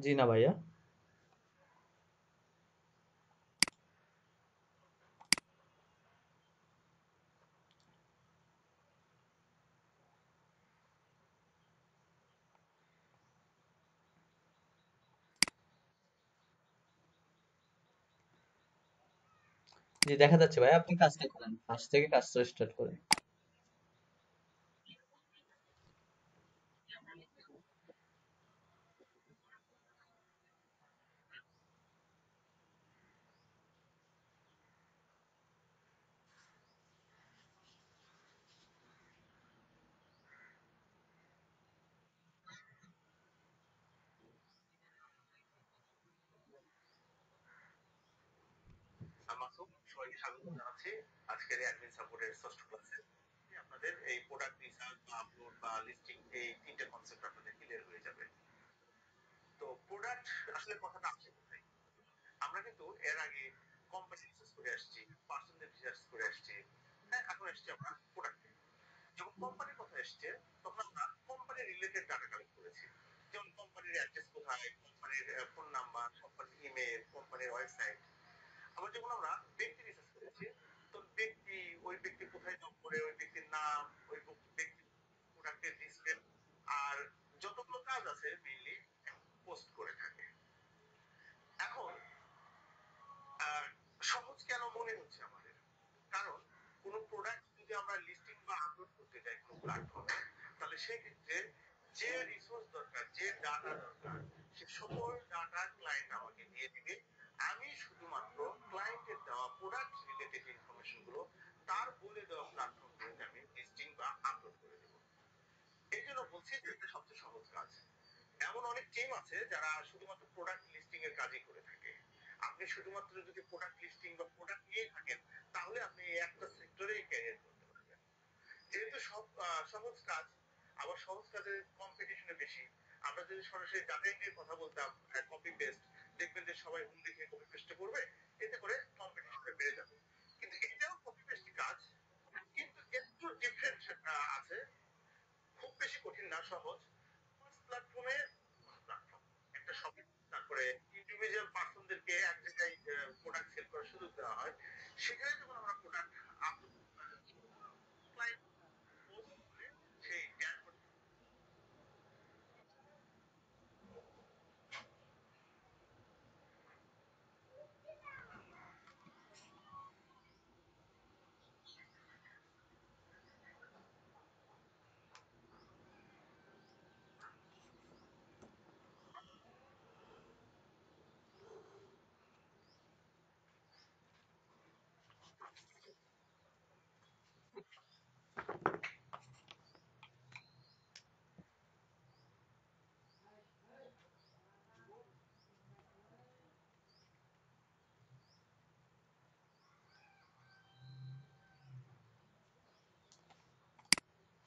জি না ভাইয়া। জি দেখা যাচ্ছে ভাইয়া, আপনি কাজটা করেন, ফার্স্ট থেকে কাজটা স্টার্ট করেন।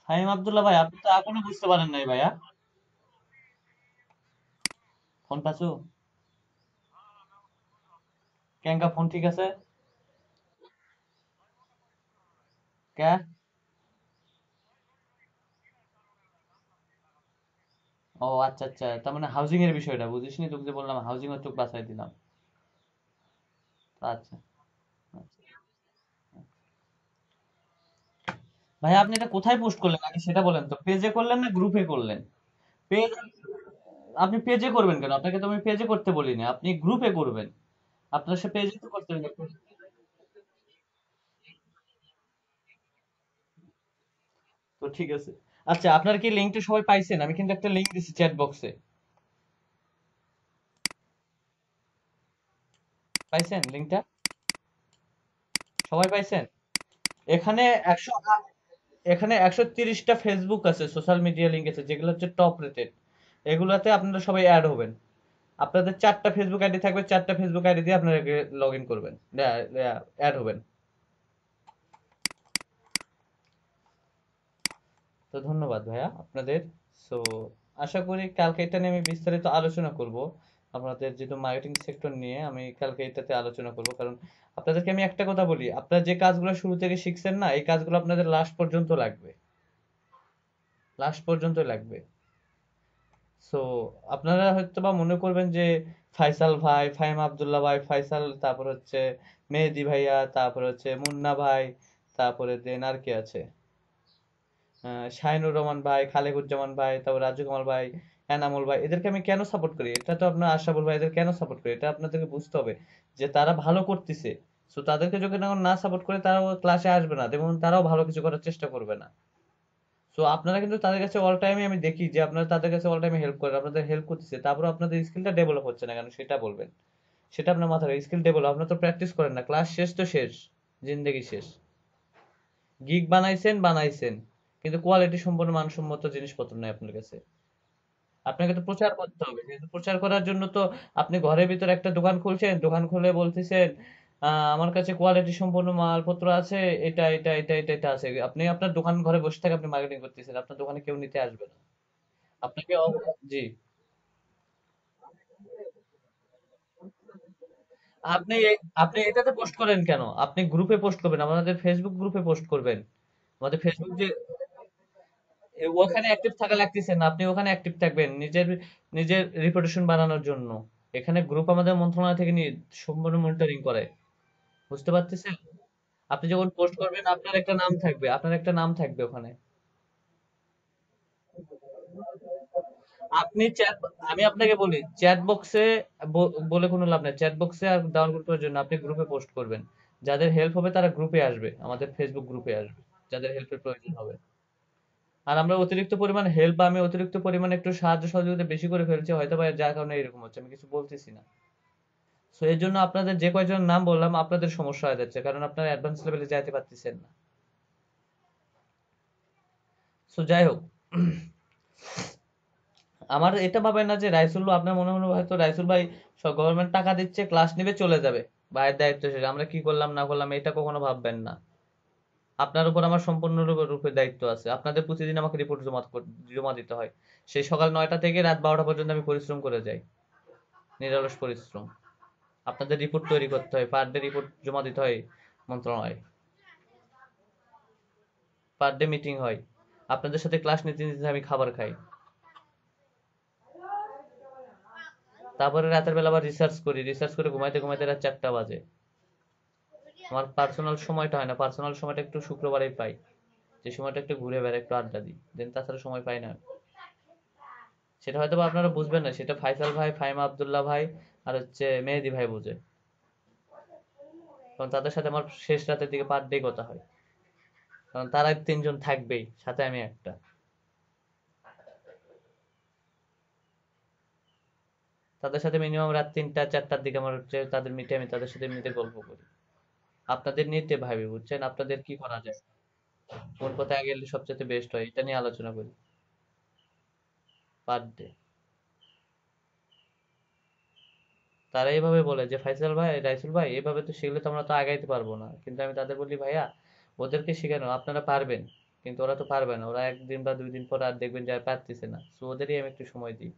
ফাহিম আব্দুল্লাহ ভাই, আপনি তো এখনো বুঝতে পারেন নাই ভাইয়া। ফোন পাচু কেঙ্কা ফোন ঠিক আছে? কে? ও আচ্ছা আচ্ছা, তার মানে হাউজিং এর বিষয়টা বুঝিসনি, তোকে যে বললাম হাউজিং এর তোকে বাঁচাই দিলাম। আচ্ছা আচ্ছা। ভাই আপনি এটা কোথায় পোস্ট করলেন আগে সেটা বলেন তো, পেজে করলেন না গ্রুপে করলেন? পেজ, আপনি পেজে করবেন কেন? আপনাকে তো আমি পেজে করতে বলিনি, আপনি গ্রুপে করবেন। আপনার সে পেজে তো করতে হবে। তো ঠিক আছে। আচ্ছা আপনার কি লিঙ্কটা সবাই পাইছেন? আমি কিন্তু একটা লিঙ্ক দিছি চ্যাট বক্সে। পাইছেন লিঙ্কটা? সবাই পাইছেন? এখানে 100, এখানে 130টা ফেসবুক আছে, সোশ্যাল মিডিয়া লিংক আছে যেগুলো হচ্ছে টপ রেটেড। এগুলাতে আপনারা সবাই অ্যাড হবেন। আপনাদের 4টা ফেসবুক আইডি থাকবে, 4টা ফেসবুক আইডি দিয়ে আপনারা লগ ইন করবেন, অ্যাড হবেন। তো ধন্যবাদ ভাইয়া আপনাদের। সো আশা করি কালকে এটা নিয়ে আমি বিস্তারিত আলোচনা করব। আপনাদের যেহেতু মার্কেটিং সেক্টর নিয়ে আমি কালকে এটাতে আলোচনা করব, কারণ আপনাদেরকে আমি একটা কথা বলি, আপনারা যে কাজগুলো শুরু থেকে শিখছেন না, এই কাজগুলো আপনাদের লাস্ট পর্যন্ত লাগবে, লাস্ট পর্যন্ত লাগবে। সো আপনারা হয়তো বা মনে করবেন যে ফাইসাল ভাই, ফাহিম আব্দুল্লাহ ভাই, ফাইসাল, তারপর হচ্ছে মেহেদি ভাইয়া, তারপর হচ্ছে মুন্না ভাই, তারপরে দেন আর কে আছে, শাহিনুর রহমান ভাই, খালেকুজ্জামান ভাই, তারপর রাজু কামাল ভাই, এনামুল ভাই, এদেরকে আমি কেন সাপোর্ট করি? এটা তো আপনার আশরাফুল ভাই, এদের কেন সাপোর্ট করি? এটা আপনাদেরকে বুঝতে হবে যে তারা ভালো করতেছে। সো তাদেরকে যখন এখন না সাপোর্ট করে, তারাও ক্লাসে আসবে না এবং তারাও ভালো কিছু করার চেষ্টা করবে না। সো আপনারা কিন্তু তাদের কাছে অল টাইমে, আমি দেখি যে আপনারা তাদের কাছে অল টাইমে হেল্প করেন, আপনাদের হেল্প করতেছে, তারপর আপনাদের স্কিলটা ডেভেলপ হচ্ছে না কেন সেটা বলবেন। সেটা আপনার মাথায় স্কিল ডেভেলপ, আপনারা তো প্র্যাকটিস করেন না, ক্লাস শেষ তো শেষ, জিন্দেগি শেষ। গিগ বানাইছেন বানাইছেন, কিন্তু কোয়ালিটি সম্পন্ন মানসম্মত জিনিসপত্র নাই আপনার কাছে। আপনাকে তো প্রচার করতে হবে, কিন্তু প্রচার করার জন্য তো আপনি ঘরের ভিতরে একটা দোকান খুলছেন, দোকান খুলে বলতেছেন আমার কাছে কোয়ালিটি সম্পন্ন মালপত্র আছে, এটা এটা এটা এটা এটা আছে। আপনি আপনার দোকান ঘরে বসে থেকে আপনি মার্কেটিং করতেছেন, আপনার দোকানে কেউ নিতে আসবে না। আপনাকে জি। আপনি আপনি এটাতে পোস্ট করেন কেন? আপনি গ্রুপে পোস্ট করবেন, আমাদের ফেসবুক গ্রুপে পোস্ট করবেন। আমাদের ফেসবুক যে ওখানে অ্যাক্টিভ থাকা লাগতেছে না, আপনি ওখানে অ্যাক্টিভ থাকবেন নিজের নিজের রিপুটেশন বানানোর জন্য। এখানে গ্রুপ আমাদের মন্ত্রণালয় থেকে সম্পূর্ণ মনিটরিং করে, বুঝতে পারতেছেন? আপনি যখন পোস্ট করবেন আপনার একটা নাম থাকবে, আপনার একটা নাম থাকবে ওখানে। আপনি চ্যাট, আমি আপনাকে বলি চ্যাট বক্সে বলে কোনো লাভ নাই, চ্যাট বক্সে আর ডাউনলোড করার জন্য আপনি গ্রুপে পোস্ট করবেন। যাদের হেল্প হবে তারা গ্রুপে আসবে, আমাদের ফেসবুক গ্রুপে আসবে, যাদের হেল্পের প্রয়োজন হবে। আর আমরা অতিরিক্ত পরিমাণ হেল্প, আমি অতিরিক্ত পরিমাণে একটু সাহায্য সহযোগিতা বেশি করে ফেলছি হয়তো বা, যার কারণে এরকম হচ্ছে, আমি কিছু বলতেছি না। সো এর জন্য আপনাদের যে কয়জন নাম বললাম আপনাদের সমস্যা হয়ে যাচ্ছে, কারণ আপনারা অ্যাডভান্স লেভেলে যাইতে পারতেছেন না। সো যাই হোক, আমার এটা ভাবেন না যে রাইসুল ভাই, আপনার মনে মনে হয়তো রাইসুল ভাই সব গভর্নমেন্ট টাকা দিচ্ছে, ক্লাস নিবে চলে যাবে, ভাইয়ের দায়িত্ব শেষ, আমরা কি করলাম না করলাম এটা কখনো ভাববেন না। আপনার উপর আমার সম্পূর্ণ রূপে দায়িত্ব আছে, আপনাদের প্রতিদিন আমাকে রিপোর্ট জমা দিতে হয়। সেই সকাল 9টা থেকে রাত 12টা পর্যন্ত আমি পরিশ্রম করে যাই, নিরলস পরিশ্রম। আপনাদের রিপোর্ট তৈরি করতে হয়, পার ডে রিপোর্ট জমা দিতে হয় মন্ত্রণালয়ে, পার ডে মিটিং হয়, আপনাদের সাথে ক্লাস নিতে নিতে আমি খাবার খাই, তারপরে রাতের বেলা আবার রিসার্চ করি, রিসার্চ করে ঘুমাইতে ঘুমাইতে রাত 4টা বাজে। আমার পার্সোনাল সময়টা হয় না, পার্সোনাল সময়টা একটু শুক্রবারেই পাই, যে সময়টা একটু ঘুরে বেড়াই, একটু আড্ডা দিই, দেন তাছাড়া সময় পাই না। সেটা হয়তো বা আপনারা বুঝবেন না, সেটা ফাইসাল ভাই, ফাহিম আব্দুল্লাহ ভাই, আর হচ্ছে মেহেদি ভাই বুঝে, কারণ তাদের সাথে আমার শেষ রাতের দিকে পার ডে কথা হয়, কারণ তারা 3 জন থাকবেই, সাথে আমি একটা। তাদের সাথে মিনিমাম রাত 3টা 4টার দিকে আমার হচ্ছে তাদের মিটে, আমি তাদের সাথে এমনিতে গল্প করি, আপনাদের নিতে ভাবি, বুঝছেন? আপনাদের কি করা যায়, কোন পথে আগে গেলে সবচেয়ে বেস্ট হয়, এটা নিয়ে আলোচনা করি পার ডে। তারা এইভাবে বলে যে ফাইসাল ভাই, রাইসুল ভাই, এভাবে তো শিখলে তো আমরা তো আগাইতে পারবো না, কিন্তু আমি তাদের বলি ভাইয়া ওদেরকে শেখানো আপনারা পারবেন, কিন্তু ওরা তো পারবে না, ওরা 1 দিন বা 2 দিন পর আর দেখবেন যে আর পারতেছে না, তো ওদেরই আমি একটু সময় দিই।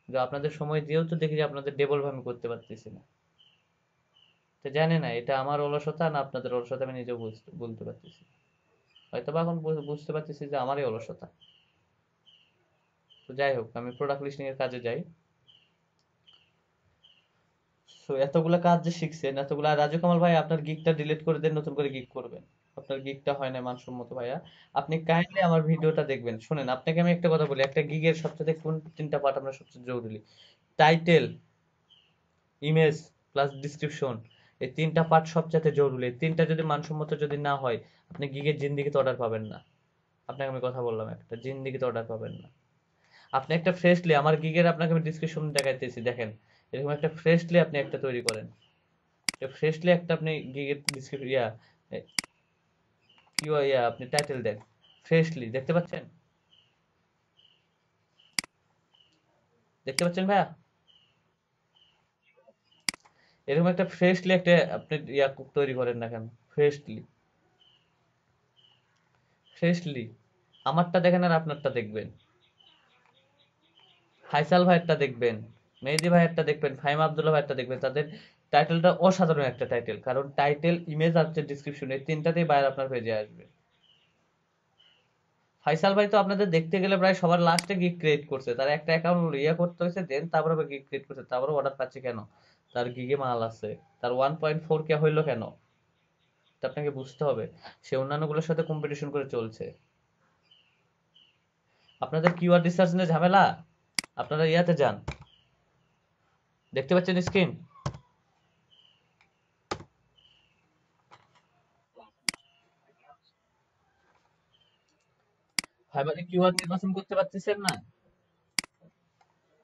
কিন্তু আপনাদের সময় দিয়েও তো দেখি যে আপনাদের ডেভেলপ আমি করতে পারতেছি না। তো জানি না এটা আমার অলসতা না আপনাদের অলসতা, আমি নিজেও বলতে পারতেছি না। হয়তো বা এখন বুঝতে পারতেছি যে আমারই অলসতা। তো যাই হোক, আমি প্রোডাক্ট লিস্টিং এর কাজে যাই। সো এতগুলা কাজ যে শিখছেন, এতগুলা, রাজু কামাল ভাই আপনার গিগটা ডিলিট করে দেন, নতুন করে গিগ করবেন। আপনার গিগটা হয় না মানসম্মত ভাইয়া। আপনি কাইন্ডলি আমার ভিডিওটা দেখবেন, শুনেন, আপনাকে আমি একটা কথা বলি, একটা গিগের সবচেয়ে কোন 3টা পার্ট আপনার সবচেয়ে জরুরি? Title, image, plus description. এই 3টা পার্ট সবচেয়ে জরুরি, এই 3টা যদি মানসম্মত যদি না হয়, আপনি গিগের জিন্দিগিতে অর্ডার পাবেন না। আপনাকে আমি কথা বললাম, একটা জিন্দিগিতে অর্ডার পাবেন না। আপনি একটা ফ্রেশলি, আমার গিগের আপনাকে আমি ডিসক্রিপশন দেখাইতেছি, দেখেন, এরকম একটা ফ্রেশলি আপনি একটা তৈরি করেন, ফ্রেশলি একটা আপনি গিগের ডিসক্রিপশন এ, কি ইয়া আপনি টাইটেল দেন, ফ্রেশলি, দেখতে পাচ্ছেন? দেখতে পাচ্ছেন ভাইয়া? এরকম একটা ফ্রেশলি একটা আপনি তৈরি করেন না কেন, ফ্রেশলি, ফ্রেশলি। আমারটা দেখেন আর আপনারটা দেখবেন, ফাইসাল ভাইয়েরটা দেখবেন, মেহেদি ভাইয়েরটা দেখবেন, ফাহিম আব্দুল্লাহ ভাইয়েরটা দেখবেন, তাদের টাইটেলটা অসাধারণ একটা টাইটেল, কারণ টাইটেল, ইমেজ আর ডিসক্রিপশন, এই 3টাতেই বাইরে আপনার পেজে আসবে। ফাইসাল ভাই তো আপনাদের দেখতে গেলে প্রায় সবার লাস্টে গিগ ক্রিয়েট করছে, তার একটা অ্যাকাউন্ট ইয়ে করতে হয়েছে, দেন তারপর আবার গিগ ক্রিয়েট করছে, তারপর অর্ডার পাচ্ছে কেন? তার গিগে মাল আছে, তার 1.4 কে হইলো কেন? এটা আপনাকে বুঝতে হবে। সে অন্যান্যগুলোর সাথে কম্পিটিশন করে চলছে। আপনাদের কিওয়ার্ড রিসার্চ নিয়ে ঝামেলা, আপনারা ইয়াতে যান, দেখতে পাচ্ছেন স্ক্রিন? ফাইবারে কিওয়ার্ড নির্বাচন করতে পারতেছেন না?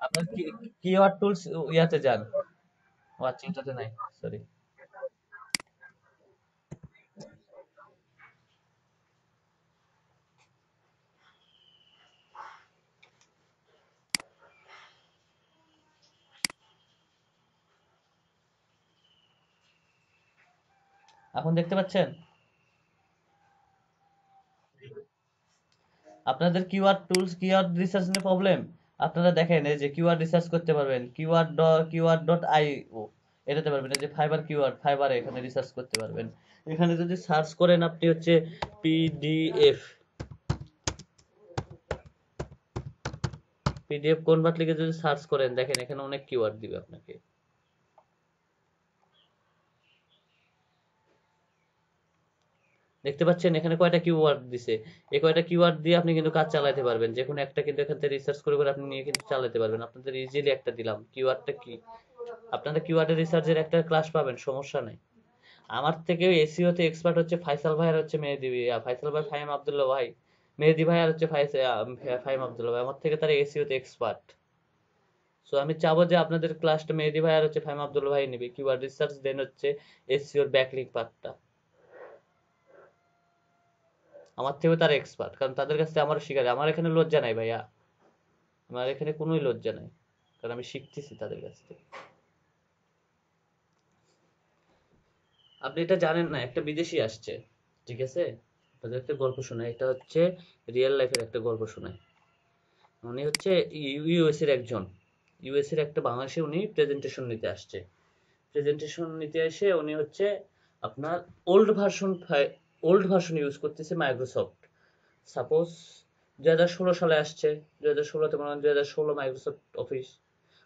আপনার কিওয়ার্ড টুলস ইয়াতে যান। ও আচ্ছা, এটাতে নাই, সরি। এখন দেখতে পাচ্ছেন? আপনাদের কিওয়ার্ড টুলস কিওয়ার্ড রিসার্চ নিয়ে প্রবলেম। আপনারা দেখেন এই যে কিওয়ার্ড রিসার্চ করতে পারবেন কিওয়ার্ড.আইও, এটাতে পারবেন। এই যে ফাইবার কিওয়ার্ড, ফাইবারে এখানে রিসার্চ করতে পারবেন। এখানে যদি সার্চ করেন আপনি হচ্ছে পিডিএফ, পিডিএফ কনভার্ট লিখে যদি সার্চ করেন, দেখেন এখানে অনেক কিওয়ার্ড দিবে আপনাকে। দেখতে পাচ্ছেন এখানে কয়টা কিওয়ার্ড দিছে? এই কয়টা কিওয়ার্ড দিয়ে আপনি কিন্তু কাজ চালাতে পারবেন, যে কোনো একটা কিন্তু এখান থেকে রিসার্চ করে করে আপনি নিয়ে কিন্তু চালাতে পারবেন। আপনাদের ইজিলি একটা দিলাম, কিওয়ার্ডটা কি? আপনারা কিওয়ার্ড রিসার্চের একটা ক্লাস পাবেন, সমস্যা নাই। আমার থেকেও এসইও তে এক্সপার্ট হচ্ছে ফাইসাল ভাই আর হচ্ছে মেহেদি ফাইসাল ভাই, ফাহিম আব্দুল্লাহ ভাই, মেহেদি ভাই আর হচ্ছে ফাহিম আব্দুল্লাহ ভাই, আমার থেকে তারা এসইও তে এক্সপার্ট। সো আমি চাবো যে আপনাদের ক্লাসটা মেহেদি ভাই আর হচ্ছে ফাহিম আব্দুল্লাহ ভাই নিবে, কিওয়ার্ড রিসার্চ দেন হচ্ছে এসইওর ব্যাকলিংক পার্টটা। আমার থেকেও তারা এক্সপার্ট, কারণ তাদের কাছে আমার শিকার, আমার এখানে লজ্জা নাই ভাইয়া, আমার এখানে কোনোই লজ্জা নাই, কারণ আমি শিখতেছি তাদের কাছ থেকে। আপনি এটা জানেন না, একটা বিদেশি আসছে, ঠিক আছে? আপনাদের একটা গল্প শোনায়, এটা হচ্ছে রিয়েল লাইফের একটা গল্প শোনায়। উনি হচ্ছে ইউএস এর একজন, ইউএস এর একটা বাংলাদেশে উনি প্রেজেন্টেশন নিতে আসছে। প্রেজেন্টেশন নিতে এসে উনি হচ্ছে আপনার old version old version use করতেছে মাইক্রোসফট। সাপোজ 2016 সালে আসছে, 2016তে মনে হয় 2016 মাইক্রোসফট অফিস,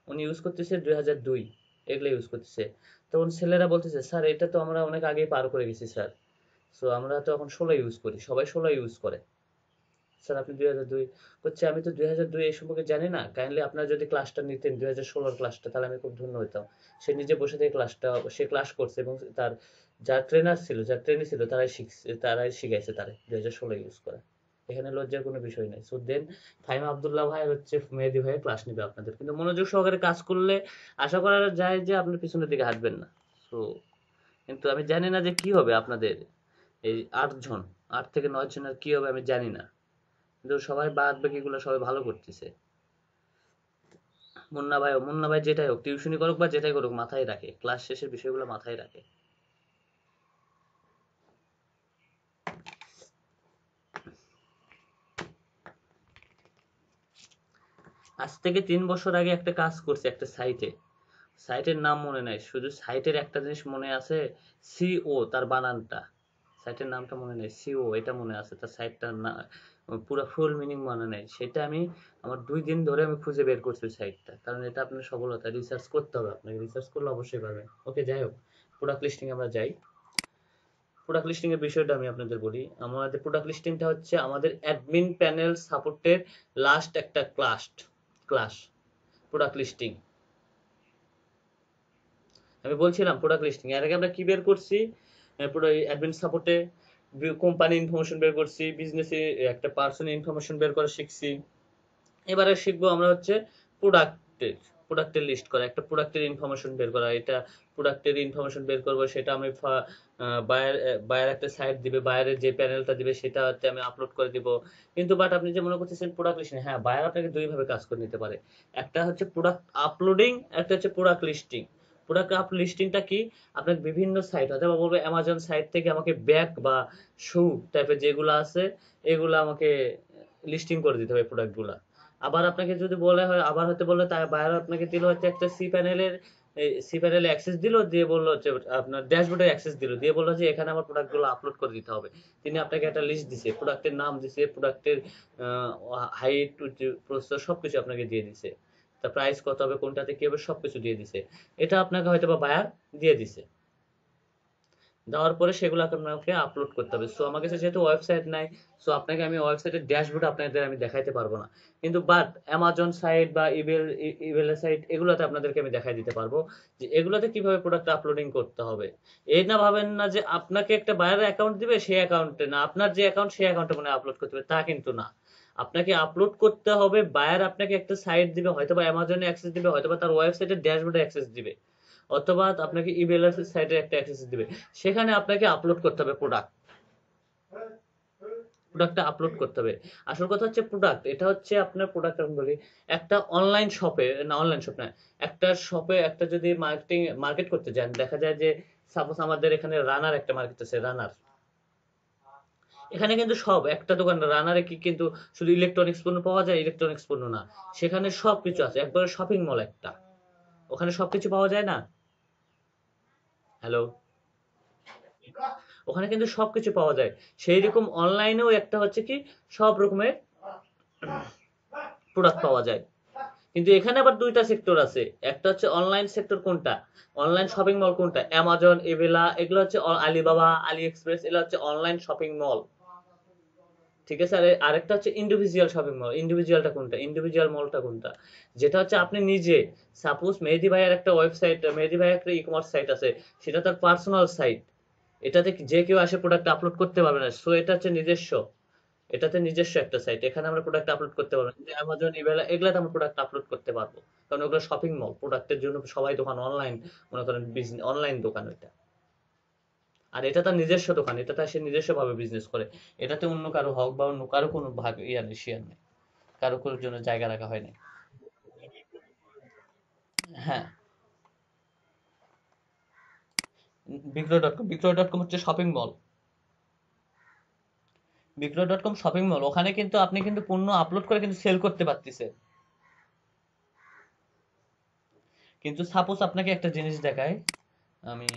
উনি ইউজ করতেছে 2002, এগুলো ইউজ করতেছে। তখন ছেলেরা বলতেছে, স্যার এটা তো আমরা অনেক আগেই পার করে গেছি স্যার, সো আমরা তো এখন 16 ইউজ করি, সবাই 16 ইউজ করে। স্যার আপনি 2002 করছে, আমি তো 2002 এই সম্পর্কে জানি না, কাইন্ডলি আপনারা যদি ক্লাসটা নিতেন 2016 ক্লাসটা, তাহলে আমি খুব ধন্য হইতাম। সে নিজে বসে থেকে ক্লাসটা, সে ক্লাস করছে এবং তার যার ট্রেনার ছিল, যার ট্রেনি ছিল, তারাই শিখছে, তারাই শিখাইছে তারে 2016 ইউজ করা। এখানে লজ্জার কোনো বিষয় নাই। সো দেন ফাহিম আব্দুল্লাহ ভাই আর হচ্ছে মেহেদী ভাইয়ের ক্লাস নিবে আপনাদের, কিন্তু মনোযোগ সহকারে কাজ করলে আশা করা যায় যে আপনি পিছনের দিকে হাঁটবেন না। সো কিন্তু আমি জানি না যে কি হবে আপনাদের এই 8 জন, 8 থেকে 9 জনের কি হবে আমি জানি না, কিন্তু সবাই বাদ বাকিগুলো সবাই ভালো করতেছে। মুন্না ভাই যেটাই হোক, টিউশনি করুক বা যেটাই করুক, মাথায় রাখে, ক্লাস শেষের বিষয়গুলো মাথায় রাখে। আজ থেকে 3 বছর আগে একটা কাজ করছে একটা সাইটে, সাইটের নাম মনে নাই, শুধু সাইটের একটা জিনিস মনে আছে, সিও, তার বানানটা, সাইটের নামটা মনে নেই, সিও এটা মনে আছে, তার সাইটটার না পুরো ফুল মিনিং মনে নেই। সেটা আমি আমার 2 দিন ধরে আমি খুঁজে বের করছি সাইটটা, কারণ এটা আপনার সফলতা, রিসার্চ করতে হবে, আপনাকে রিসার্চ করলে অবশ্যই পাবেন। ওকে, যাই হোক, প্রোডাক্ট লিস্টিং আমরা যাই। প্রোডাক্ট লিস্টিং এর বিষয়টা আমি আপনাদের বলি। আমাদের প্রোডাক্ট লিস্টিংটা হচ্ছে আমাদের অ্যাডমিন প্যানেল সাপোর্টের লাস্ট একটা ক্লাস প্রোডাক্ট লিস্টিং। আমি বলছিলাম প্রোডাক্ট লিস্টিং এর আগে আমরা কি বের করছি, পুরো অ্যাডমিন সাপোর্টে কোম্পানি ইনফরমেশন বের করছি, বিজনেসে একটা পার্সনের ইনফরমেশন বের করা শিখছি। এবারে শিখবো আমরা হচ্ছে প্রোডাক্টের প্রোডাক্টের লিস্ট করা, একটা প্রোডাক্টের ইনফরমেশন বের করা। এটা প্রোডাক্টের ইনফরমেশন বের করবো, সেটা আমি বায়ার বায়ার একটা সাইট দিবে, বায়ারের যে প্যানেলটা দিবে সেটাতে আমি আপলোড করে দিব। কিন্তু বাট আপনি যে মনে করতেছেন প্রোডাক্ট লিস্টিং, হ্যাঁ বায়ার আপনাকে দুইভাবে কাজ করে নিতে পারে, একটা হচ্ছে প্রোডাক্ট আপলোডিং, একটা হচ্ছে প্রোডাক্ট লিস্টিং। প্রোডাক্ট আপ লিস্টিংটা কি, আপনাকে বিভিন্ন সাইট হয়তো বা বলবে অ্যামাজন সাইট থেকে আমাকে ব্যাগ বা শু টাইপের যেগুলো আছে এগুলো আমাকে লিস্টিং করে দিতে হবে প্রোডাক্টগুলো। আবার আপনাকে যদি বলে হয়, আবার হয়তো বললে তার বায়ার আপনাকে দিল হচ্ছে একটা সি প্যানেলের এই সিপ্যানেলে অ্যাক্সেস দিল, দিয়ে বললো যে আপনার ড্যাশবোর্ডে অ্যাক্সেস দিল, দিয়ে বললো যে এখানে আমার প্রোডাক্টগুলো আপলোড করে দিতে হবে। তিনি আপনাকে একটা লিস্ট দিছে, প্রোডাক্টের নাম দিছে, প্রোডাক্টের হাইট, প্রসেসর সবকিছু আপনাকে দিয়ে দিছে, তা প্রাইস কত হবে, কোনটাতে কি হবে, সবকিছু দিয়ে দিছে। এটা আপনাকে হয়তো বা বায়ার দিয়ে দিছে। দেওয়ার পরে সেগুলো আপনাকে আপলোড করতে হবে। সো আমার কাছে যেহেতু ওয়েবসাইট নাই, সো আপনাকে আমি ওয়েবসাইটের ড্যাশবোর্ড আপনাদের আমি দেখাইতে পারবো না। কিন্তু বাট অ্যামাজন সাইট বা ইবেলের সাইট, এগুলোতে আপনাদেরকে আমি দেখাই দিতে পারবো যে এগুলোতে কিভাবে প্রোডাক্ট আপলোডিং করতে হবে। এই না ভাবেন না যে আপনাকে একটা বায়ারের অ্যাকাউন্ট দিবে, সেই অ্যাকাউন্টে না, আপনার যে অ্যাকাউন্ট সেই অ্যাকাউন্টে মনে আপলোড করতে হবে, তা কিন্তু না। আপনাকে আপলোড করতে হবে, বায়ার আপনাকে একটা সাইট দিবে, হয়তোবা অ্যামাজনে অ্যাক্সেস দিবে, হয়তোবা তার ওয়েবসাইটের ড্যাশবোর্ডে অ্যাক্সেস দিবে, অথবা আপনাকে ইবেলের সাইটে একটা অ্যাক্সেস দিবে। সেখানে আপনাকে আপলোড করতে হবে প্রোডাক্টটা আপলোড করতে হবে। আসল কথা হচ্ছে প্রোডাক্ট, এটা হচ্ছে আপনার প্রোডাক্ট আমি বলি, একটা অনলাইন শপে, না অনলাইন শপ না, একটা শপে একটা যদি মার্কেট করতে যান, দেখা যায় যে সাপোজ আমাদের এখানে রানার একটা মার্কেট আছে, রানার, এখানে কিন্তু সব একটা দোকান, রানারে কি কিন্তু শুধু ইলেকট্রনিক্স পণ্য পাওয়া যায়, ইলেকট্রনিক্স পণ্য না, সেখানে সবকিছু আছে, একবারে শপিং মল একটা, ওখানে সবকিছু পাওয়া যায় না। হ্যালো, ওখানে কিন্তু সবকিছু পাওয়া যায়। সেই রকম অনলাইনেও একটা হচ্ছে কি, সব রকমের প্রোডাক্ট পাওয়া যায়। কিন্তু এখানে আবার দুইটা সেক্টর আছে, একটা হচ্ছে অনলাইন সেক্টর, কোনটা অনলাইন শপিং মল, কোনটা অ্যামাজন, এবেলা, এগুলো হচ্ছে আলিবাবা, আলি এক্সপ্রেস, এগুলো হচ্ছে অনলাইন শপিং মল। ঠিক আছে, আর আরেকটা হচ্ছে ইন্ডিভিজুয়াল শপিং মল। ইন্ডিভিজুয়ালটা কোনটা, ইন্ডিভিজুয়াল মলটা কোনটা, যেটা হচ্ছে আপনি নিজে, সাপোজ মেহেদি ভাইয়ের একটা ওয়েবসাইট, মেহেদি ভাইয়ের একটা ই কমার্স সাইট আছে, সেটা তার পার্সোনাল সাইট, এটাতে যে কেউ আসে প্রোডাক্ট আপলোড করতে পারবে না। সো এটা হচ্ছে নিজস্ব, এটাতে নিজস্ব একটা সাইট, এখানে আমরা প্রোডাক্ট আপলোড করতে পারবো না। কিন্তু অ্যামাজন, ইবেলা, এগুলাতে আমরা প্রোডাক্ট আপলোড করতে পারবো, কারণ ওগুলো শপিং মল, প্রোডাক্টের জন্য সবাই দোকান অনলাইন, মনে করেন বিজনেস অনলাইন দোকান ওইটা। আর এটা তার নিজস্ব দোকান, এটা তার সে নিজস্ব ভাবে বিজনেস করে, এটাতে অন্য কারো হক বা অন্য কারো কোনো ভাগ ইয়ার নেই, শেয়ার নেই, কারো কোনো জন্য জায়গা রাখা হয়নি। হ্যাঁ, বিক্রয়.কম হচ্ছে শপিং মল। বিক্রয়.কম শপিং মল, ওখানে কিন্তু আপনি কিন্তু পণ্য আপলোড করে কিন্তু সেল করতে পারতেছেন। কিন্তু সাপোজ আপনাকে একটা জিনিস দেখায়, আমি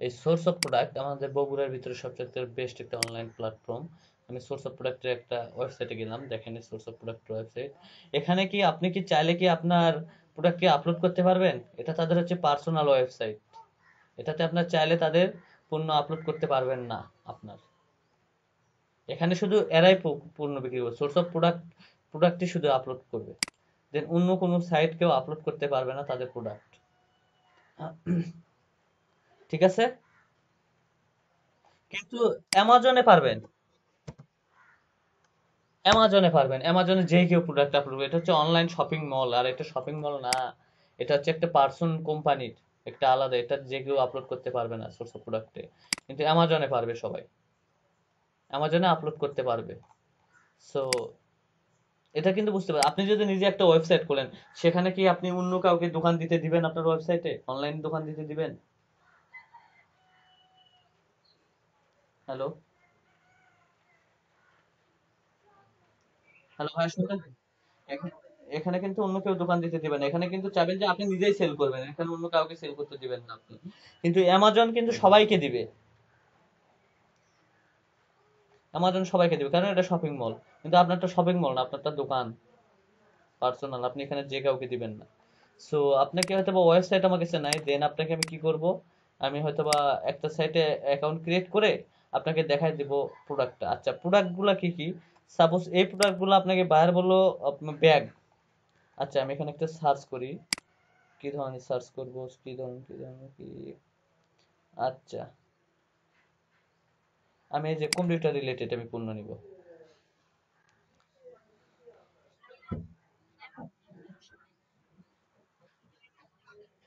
এই সোর্স অফ প্রোডাক্ট আমাদের বগুড়ার ভিতরে সবচেয়ে বেস্ট একটা অনলাইন প্ল্যাটফর্ম। আমি সোর্স অফ প্রোডাক্টের একটা ওয়েবসাইটে গেলাম, দেখেন সোর্স অফ প্রোডাক্ট ওয়েবসাইট। এখানে কি আপনি কি চাইলে কি আপনার প্রোডাক্টকে আপলোড করতে পারবেন? এটা তাদের হচ্ছে পার্সোনাল ওয়েবসাইট, এটাতে আপনার চাইলে তাদের পণ্য আপলোড করতে পারবেন না আপনার। এখানে শুধু এরাই পণ্য বিক্রি করবে, সোর্স অফ প্রোডাক্টই শুধু আপলোড করবে, দেন অন্য কোনো সাইট কেউ আপলোড করতে পারবে না তাদের প্রোডাক্ট। ঠিক আছে, কিন্তু অ্যামাজনে পারবেন, অ্যামাজনে যে কেউ প্রোডাক্ট আপলোড করবে। এটা হচ্ছে অনলাইন শপিং মল, আর এটা শপিং মল না, এটা হচ্ছে একটা পার্সন কোম্পানির, একটা আলাদা, এটা যে কেউ আপলোড করতে পারবে না সোর্স অফ প্রোডাক্টে। কিন্তু অ্যামাজনে পারবে সবাই, অ্যামাজনে আপলোড করতে পারবে। সো এটা কিন্তু বুঝতে পারেন, আপনি যদি নিজে একটা ওয়েবসাইট খোলেন, সেখানে কি আপনি অন্য কাউকে দোকান দিতে দিবেন? আপনার ওয়েবসাইটে অনলাইন দোকান দিতে দিবেন? হ্যালো, হ্যালো ভাই শুনতেন? এখানে এখানে কিন্তু অন্য কেউ দোকান দিতে দিবেন না। এখানে কিন্তু চাবেন যে আপনি নিজেই সেল করবেন, এখানে অন্য কাউকে সেল করতে দিবেন না আপনি। কিন্তু অ্যামাজন কিন্তু সবাইকে দিবে, অ্যামাজন সবাইকে দিবে, কারণ এটা শপিং মল। কিন্তু আপনারটা শপিং মল না, আপনারটা দোকান, পার্সোনাল, আপনি এখানে যে কাউকে দিবেন না। সো আপনাকে হয়তো বা ওয়েবসাইট আমার কাছে নাই, দেন আপনাকে আমি কি করব, আমি হয়তো বা একটা সাইটে অ্যাকাউন্ট ক্রিয়েট করে আপনাকে দেখাই দিব প্রোডাক্টটা। আচ্ছা, প্রোডাক্টগুলা কি কি? সাপোজ এই প্রোডাক্টগুলো আপনাকে বায়ার বললো ব্যাগ। আচ্ছা, আমি এখানে একটা সার্চ করি, কি ধরনের সার্চ করব, কি ধরনের কি। আচ্ছা, আমি এই যে কম্পিউটার রিলেটেড আমি পণ্য নিব।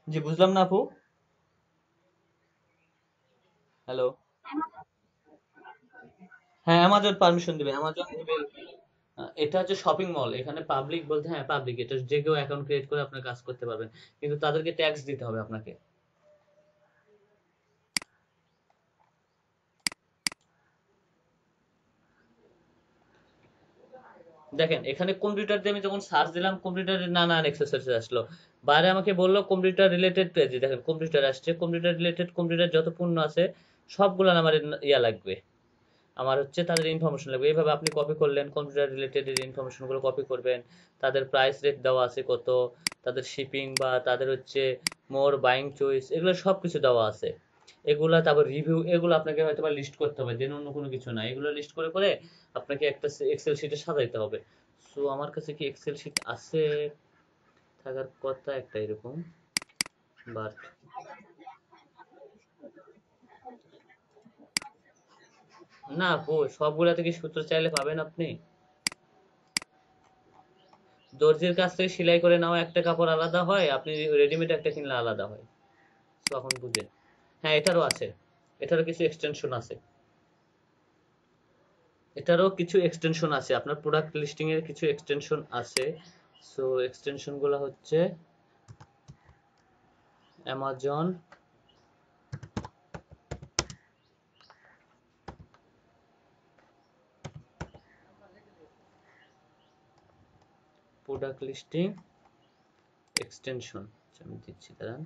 জি, বুঝলাম না আপু। হ্যালো। হ্যাঁ, অ্যামাজন পারমিশন দিবে, অ্যামাজন দিবে। এটা হচ্ছে শপিং মল, এখানে পাবলিক বলতে, হ্যাঁ পাবলিক, এটা যে কেউ অ্যাকাউন্ট ক্রিয়েট করে আপনার কাজ করতে পারবেন, কিন্তু তাদেরকে ট্যাক্স দিতে হবে আপনাকে। দেখেন এখানে কম্পিউটার দিয়ে আমি যখন সার্চ দিলাম কম্পিউটারের নানান অ্যাক্সেসরিজ আসলো। বাইরে আমাকে বললো কম্পিউটার রিলেটেড পেজে, দেখেন কম্পিউটার আসছে, কম্পিউটার রিলেটেড কম্পিউটার যত পণ্য আছে সবগুলো আমার ইয়া লাগবে, আমার হচ্ছে তাদের ইনফরমেশন লাগবে। এইভাবে আপনি কপি করলেন, কম্পিউটার রিলেটেড ইনফরমেশনগুলো কপি করবেন, তাদের প্রাইস রেট দেওয়া আছে কত, তাদের শিপিং বা তাদের হচ্ছে মোর বাইং চয়েস, এগুলো সব কিছু দেওয়া আছে। এগুলা তারপর রিভিউ, এগুলো আপনাকে হয়তো বা লিস্ট করতে হবে, দেন অন্য কোনো কিছু না, এগুলো লিস্ট করে করে আপনাকে একটা এক্সেল শিটে সাজাইতে হবে। সো আমার কাছে কি এক্সেল শিট আছে, থাকার কথা একটা এরকম, বাট না আপু, সবগুলা থেকে সূত্র চাইলে পাবেন আপনি? দর্জির কাছ থেকে সেলাই করে নেওয়া একটা কাপড় আলাদা হয়, আপনি রেডিমেড একটা কিনলে আলাদা হয়। তো এখন বুঝেন। হ্যাঁ, এটারও আছে, এটারও কিছু এক্সটেনশন আছে, এটারও কিছু এক্সটেনশন আছে, আপনার প্রোডাক্ট লিস্টিং এর কিছু এক্সটেনশন আছে। সো এক্সটেনশন গুলো হচ্ছে অ্যামাজন প্রোডাক্ট লিস্টিং এক্সটেনশন, আমি দিচ্ছি দাঁড়ান।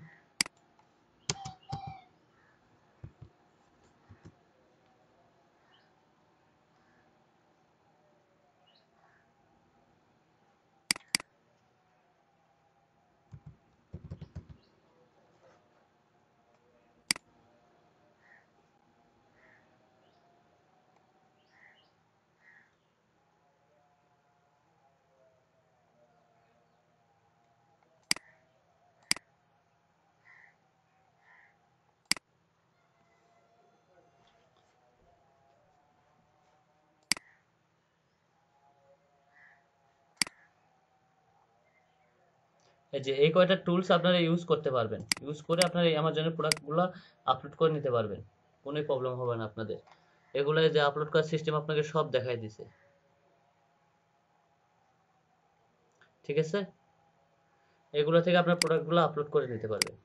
এই যে এই কয়টা টুলস আপনারা ইউজ করতে পারবেন, ইউজ করে আপনারা এই অ্যামাজনের প্রোডাক্টগুলো আপলোড করে নিতে পারবেন, কোনো প্রবলেম হবে না আপনাদের। এগুলো যে আপলোড করার সিস্টেম আপনাকে সব দেখাই দিছে, ঠিক আছে? এগুলো থেকে আপনার প্রোডাক্টগুলো আপলোড করে নিতে পারবেন।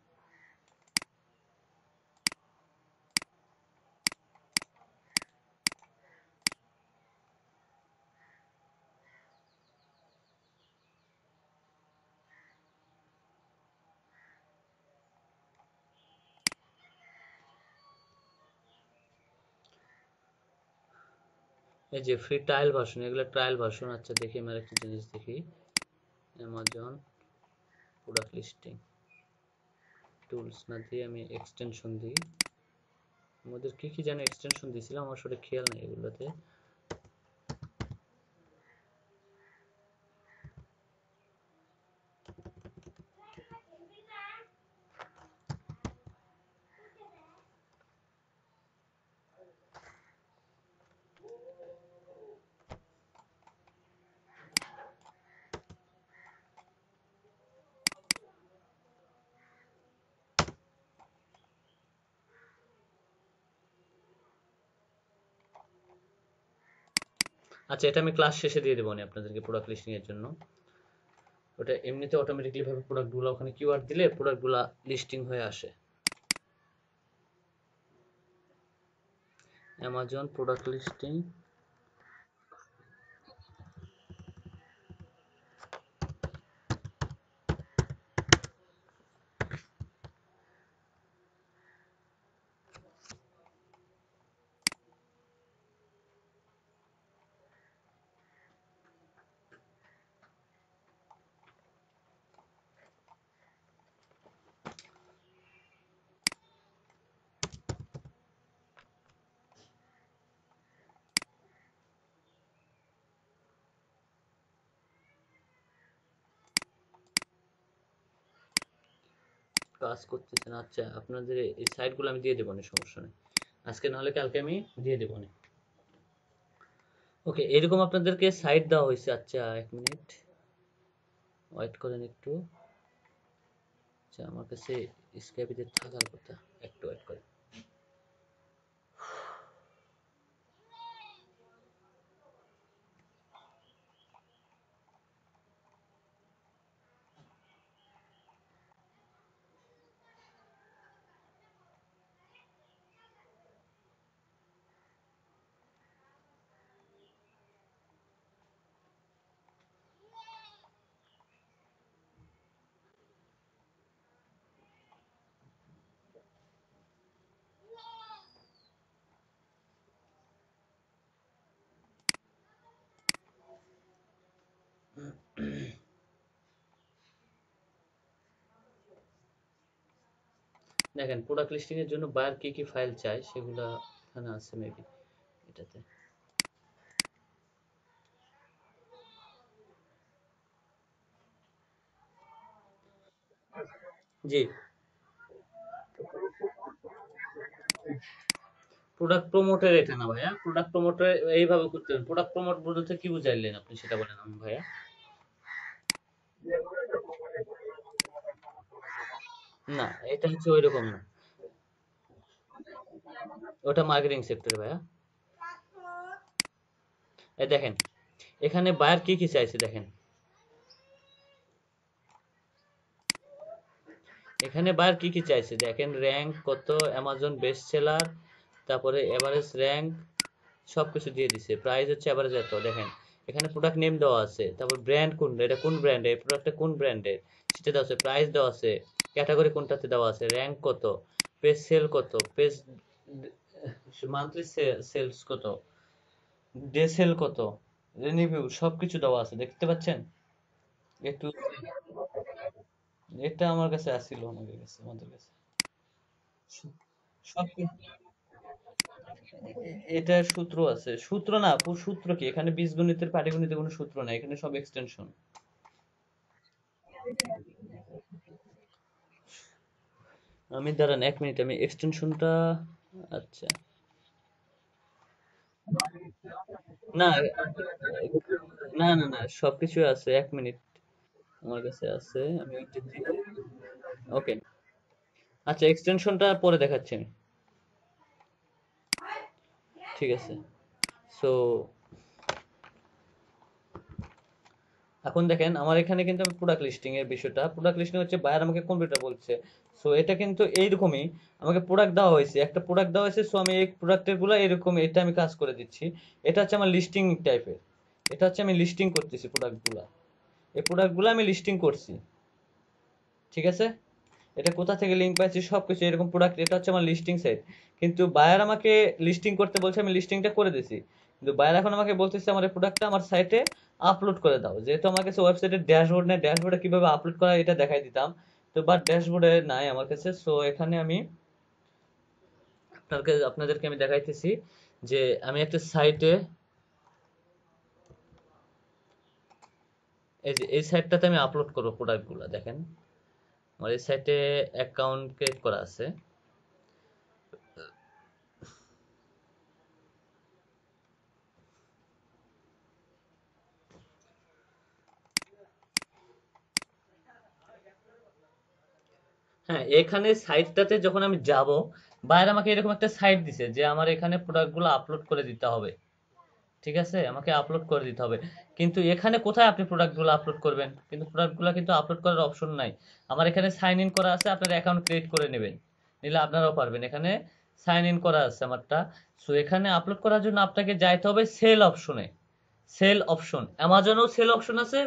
এই যে ফ্রি ট্রায়াল ভার্সন, এগুলো ট্রায়াল ভার্সন। আচ্ছা দেখি আমার একটা জিনিস দেখি, অ্যামাজন প্রোডাক্ট লিস্টিং টুলস না দিয়ে আমি এক্সটেনশন দিই। আমাদের কি কি যেন এক্সটেনশন দিয়েছিলাম, আমার আসলে খেয়াল নাই এগুলোতে। আচ্ছা এটা আমি ক্লাস শেষে দিয়ে দেবো আপনাদেরকে প্রোডাক্ট লিস্টিং এর জন্য। ওটা এমনিতে অটোমেটিকলি ভাবে প্রোডাক্টগুলো ওখানে কিওয়ার্ড দিলে প্রোডাক্টগুলো লিস্টিং হয়ে আসে। Amazon product listing. কাজ করতেছে না, আচ্ছা আপনাদের এই সাইটগুলো আমি দিয়ে দেবো না, সমস্যা নেই, আজকে নাহলে কালকে আমি দিয়ে দেবো না। ওকে, এরকম আপনাদেরকে সাইট দেওয়া হয়েছে। আচ্ছা এক মিনিট ওয়েট করেন একটু। আচ্ছা আমার কাছে স্ক্যাবিতে থাকার কথা, একটু ওয়েট করেন। দেখেন প্রোডাক্ট লিস্টিং এর জন্য বায়ার কি কি ফাইল চাই সেগুলা এখানে আছে মেবি এটাতে। জি, প্রোডাক্ট প্রমোটের এটা না ভাইয়া, প্রোডাক্ট প্রমোটের এইভাবে করতে হবে। প্রোডাক্ট প্রমোট বলতে কি বুঝাইলেন আপনি সেটা বলেন আমি ভাইয়া। না, এটা হচ্ছে ওইরকম না, ওটা মার্কেটিং সেক্টরে ভাইয়া। এই দেখেন এখানে বায়ার কি কি চাইছে দেখেন, এখানে বায়ার কি কি চাইছে দেখেন, র্যাঙ্ক কত, অ্যামাজন বেস্ট সেলার, তারপরে এভারেজ র্যাঙ্ক, সবকিছু দিয়ে দিছে। প্রাইস হচ্ছে এভারেজ এত দেখেন। এখানে প্রোডাক্ট নেম দেওয়া আছে, তারপর ব্র্যান্ড কোন, এটা কোন ব্র্যান্ডের, এই প্রোডাক্টটা কোন ব্র্যান্ডের সেটা দেওয়া আছে, প্রাইস দেওয়া আছে, ক্যাটাগরি কোনটাতে দেওয়া আছে, র্যাঙ্ক কত, পেজ সেল কত, পেজ মান্থলি সেলস কত, ডে সেল কত, রিভিউ সবকিছু দেওয়া আছে দেখতে পাচ্ছেন। একটু এটা আমার কাছে আসছিল, আমাদের কাছে, আমাদের কাছে সব এটার সূত্র আছে, সূত্র না আপু, সূত্র কি এখানে বীজগণিতের পাটিগণিতের কোনো সূত্র নাই, এখানে সব এক্সটেনশন। আমি দাঁড়ান 1 মিনিট, আমি এক্সটেনশনটা, আচ্ছা, না না না না সবকিছু আছে, 1 মিনিট, আমার কাছে আছে, আমি ওকে। আচ্ছা এক্সটেনশনটা পরে দেখাচ্ছি আমি, ঠিক আছে। সো এখন দেখেন আমার এখানে কিন্তু আমি প্রোডাক্ট লিস্টিং এর বিষয়টা, প্রোডাক্ট লিস্টিং হচ্ছে বায়ার আমাকে কম্পিউটার বলছে। সো এটা কিন্তু এইরকমই, আমাকে প্রোডাক্ট দেওয়া হয়েছে, একটা প্রোডাক্ট দেওয়া হয়েছে, সো আমি এই প্রোডাক্টের গুলো এরকম এটা আমি কাজ করে দিচ্ছি। এটা হচ্ছে আমার লিস্টিং টাইপের, এটা হচ্ছে আমি লিস্টিং করতেছি প্রোডাক্ট গুলা, এই প্রোডাক্ট গুলো আমি লিস্টিং করছি, ঠিক আছে। এটা কোথা থেকে লিঙ্ক পাইছি সবকিছু এরকম প্রোডাক্ট, এটা হচ্ছে আমার লিস্টিং সাইট। কিন্তু বায়ার আমাকে লিস্টিং করতে বলছে, আমি লিস্টিংটা করে দিছি, কিন্তু বায়ার এখন আমাকে বলতেছে আমার এই প্রোডাক্টটা আমার সাইটে আপলোড করে দাও, যেহেতু আমার কাছে ওয়েবসাইটের ড্যাশবোর্ড নেই, ড্যাশবোর্ডে কিভাবে আপলোড করা এটা দেখাই দিতাম, তো বাট ড্যাশবোর্ডে নাই আমার কাছে। সো এখানে আমি আপনাদেরকে আমি দেখাইতেছি যে আমি একটা সাইটে, এই যে এই সাইটটাতে আমি আপলোড করবো প্রোডাক্টগুলো দেখেন, আমার এই সাইটে অ্যাকাউন্ট ক্রিয়েট করা আছে। হ্যাঁ, এখানে সাইটটাতে যখন আমি যাব, বাইরে আমাকে এরকম একটা সাইট দিছে যে আমার এখানে প্রোডাক্টগুলো আপলোড করে দিতে হবে, ঠিক আছে, আমাকে আপলোড করে দিতে হবে। কিন্তু এখানে কোথায় আপনি প্রোডাক্টগুলো আপলোড করবেন, কিন্তু প্রোডাক্টগুলো কিন্তু আপলোড করার অপশন নাই। আমার এখানে সাইন ইন করা আছে, আপনার অ্যাকাউন্ট ক্রিয়েট করে নেবেন, নিলে আপনারাও পারবেন, এখানে সাইন ইন করা আছে আমারটা। সো এখানে আপলোড করার জন্য আপনাকে যাইতে হবে সেল অপশনে, সেল অপশন, অ্যামাজনেও সেল অপশন আছে,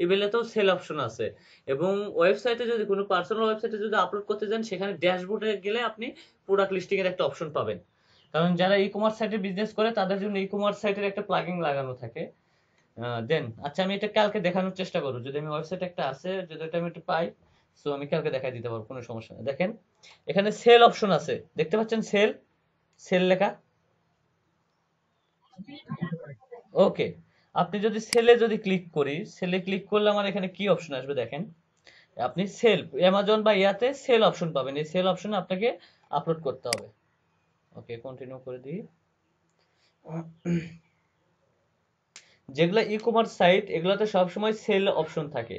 ইবেলেতেও সেল অপশন আছে। এবং ওয়েবসাইটে যদি কোনো পার্সোনাল ওয়েবসাইটে যদি আপলোড করতে যান, সেখানে ড্যাশবোর্ডে গেলে আপনি প্রোডাক্ট লিস্টিং এর একটা অপশন পাবেন। কারণ যারা ই কমার্স সাইটে বিজনেস করে তাদের জন্য ই কমার্স সাইটের একটা প্লাগইন লাগানো থাকে। দেন আচ্ছা আমি এটা কালকে দেখানোর চেষ্টা করবো, যদি আমি ওয়েবসাইট একটা আছে, যদি এটা আমি একটু পাই, সো আমি কালকে দেখাই দিতে পারবো, কোনো সমস্যা নেই। দেখেন এখানে সেল অপশন আছে, দেখতে পাচ্ছেন সেল, সেল লেখা, ওকে। আপনি যদি সেলে যদি ক্লিক করি, সেলে ক্লিক করলে আমার এখানে কি অপশন আসবে দেখেন, আপনি সেল অ্যামাজন বা ইয়াতে সেল অপশন পাবেন, এই সেল অপশনে আপনাকে আপলোড করতে হবে। ওকে কন্টিনিউ করে দিই। যেগুলা ই কমার্স সাইট এগুলাতে সবসময় সেল অপশন থাকে,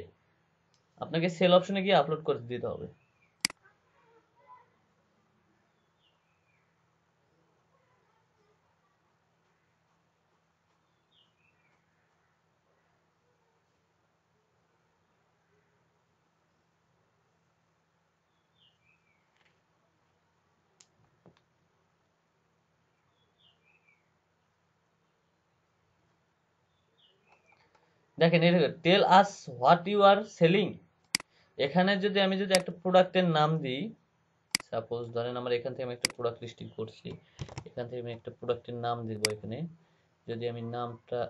আপনাকে সেল অপশনে গিয়ে আপলোড করে দিতে হবে। দেখেন এই tell us what you are selling, এখানে যদি আমি যদি একটা প্রোডাক্টের নাম দিই, সাপোজ ধরেন আমার এখান থেকে আমি একটা প্রোডাক্ট লিস্টিং করছি, এখান থেকে আমি একটা প্রোডাক্টের নাম দিব এখানে, যদি আমি নামটা,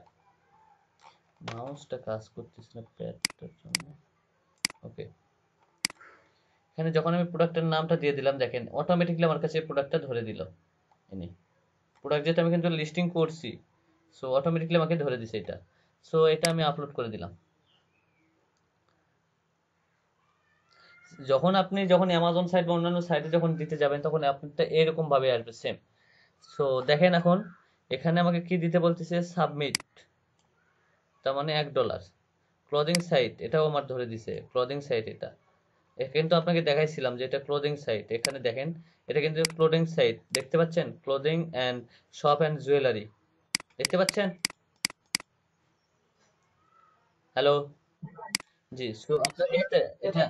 মাউসটা কাজ করতেছে না প্যাডটার জন্য, ওকে, এখানে যখন আমি প্রোডাক্টের নামটা দিয়ে দিলাম, দেখেন অটোমেটিকলি আমার কাছে প্রোডাক্টটা ধরে দিল। এনে প্রোডাক্ট যেটা আমি কিন্তু লিস্টিং করছি, সো অটোমেটিকলি আমাকে ধরে দিছে এটা। সো এটা আমি আপলোড করে দিলাম। যখন অ্যামাজন সাইট বা অন্যান্য সাইটে যখন দিতে যাবেন, তখন আপনারটা এরকম ভাবে আসবে সেম। সো দেখেন এখন এখানে আমাকে কি দিতে বলতেছে, সাবমিট, তার মানে $1। ক্লোদিং সাইট, এটাও আমার ধরে দিছে ক্লোদিং সাইট। এটা কিন্তু আপনাকে দেখাইছিলাম যে এটা ক্লোদিং সাইট। এখানে দেখেন এটা কিন্তু ক্লোদিং সাইট, দেখতে পাচ্ছেন? Clothing and shop and jewellery, দেখতে পাচ্ছেন? হ্যালো, জি। সো আপনার এটা এটা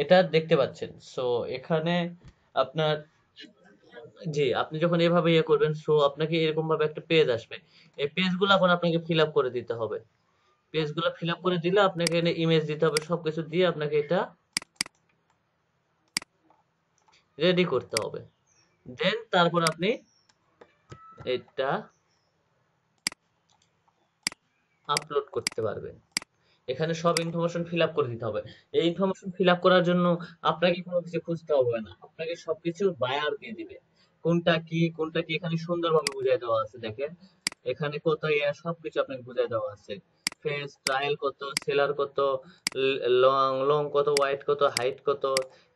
এটা দেখতে পাচ্ছেন। সো এখানে আপনার, জি, আপনি যখন এভাবে ইয়ে করবেন, সো আপনাকে এরকম ভাবে একটা পেজ আসবে। এই পেজগুলো এখন আপনাকে ফিল আপ করে দিতে হবে। পেজগুলো ফিল আপ করে দিলে আপনাকে এখানে ইমেজ দিতে হবে, সবকিছু দিয়ে আপনাকে এটা রেডি করতে হবে। দেন তারপর আপনি এটা আপলোড করতে পারবেন। এখানে সব ইনফরমেশন ফিল আপ করে দিতে হবে। এই ইনফরমেশন ফিল আপ করার জন্য আপনাকে কোনো কিছু খুঁজতে হবে না, আপনাকে সবকিছু বায়ার দিয়ে দিবে। কোনটা কি এখানে সুন্দরভাবে বুঝিয়ে দেওয়া আছে, দেখেন এখানে কত ইয়া সবকিছু আপনাকে বুঝিয়ে দেওয়া আছে। ফেস ট্রায়াল কত, সেলার কত, লং লং কত, ওয়াইড কত, হাইট কত,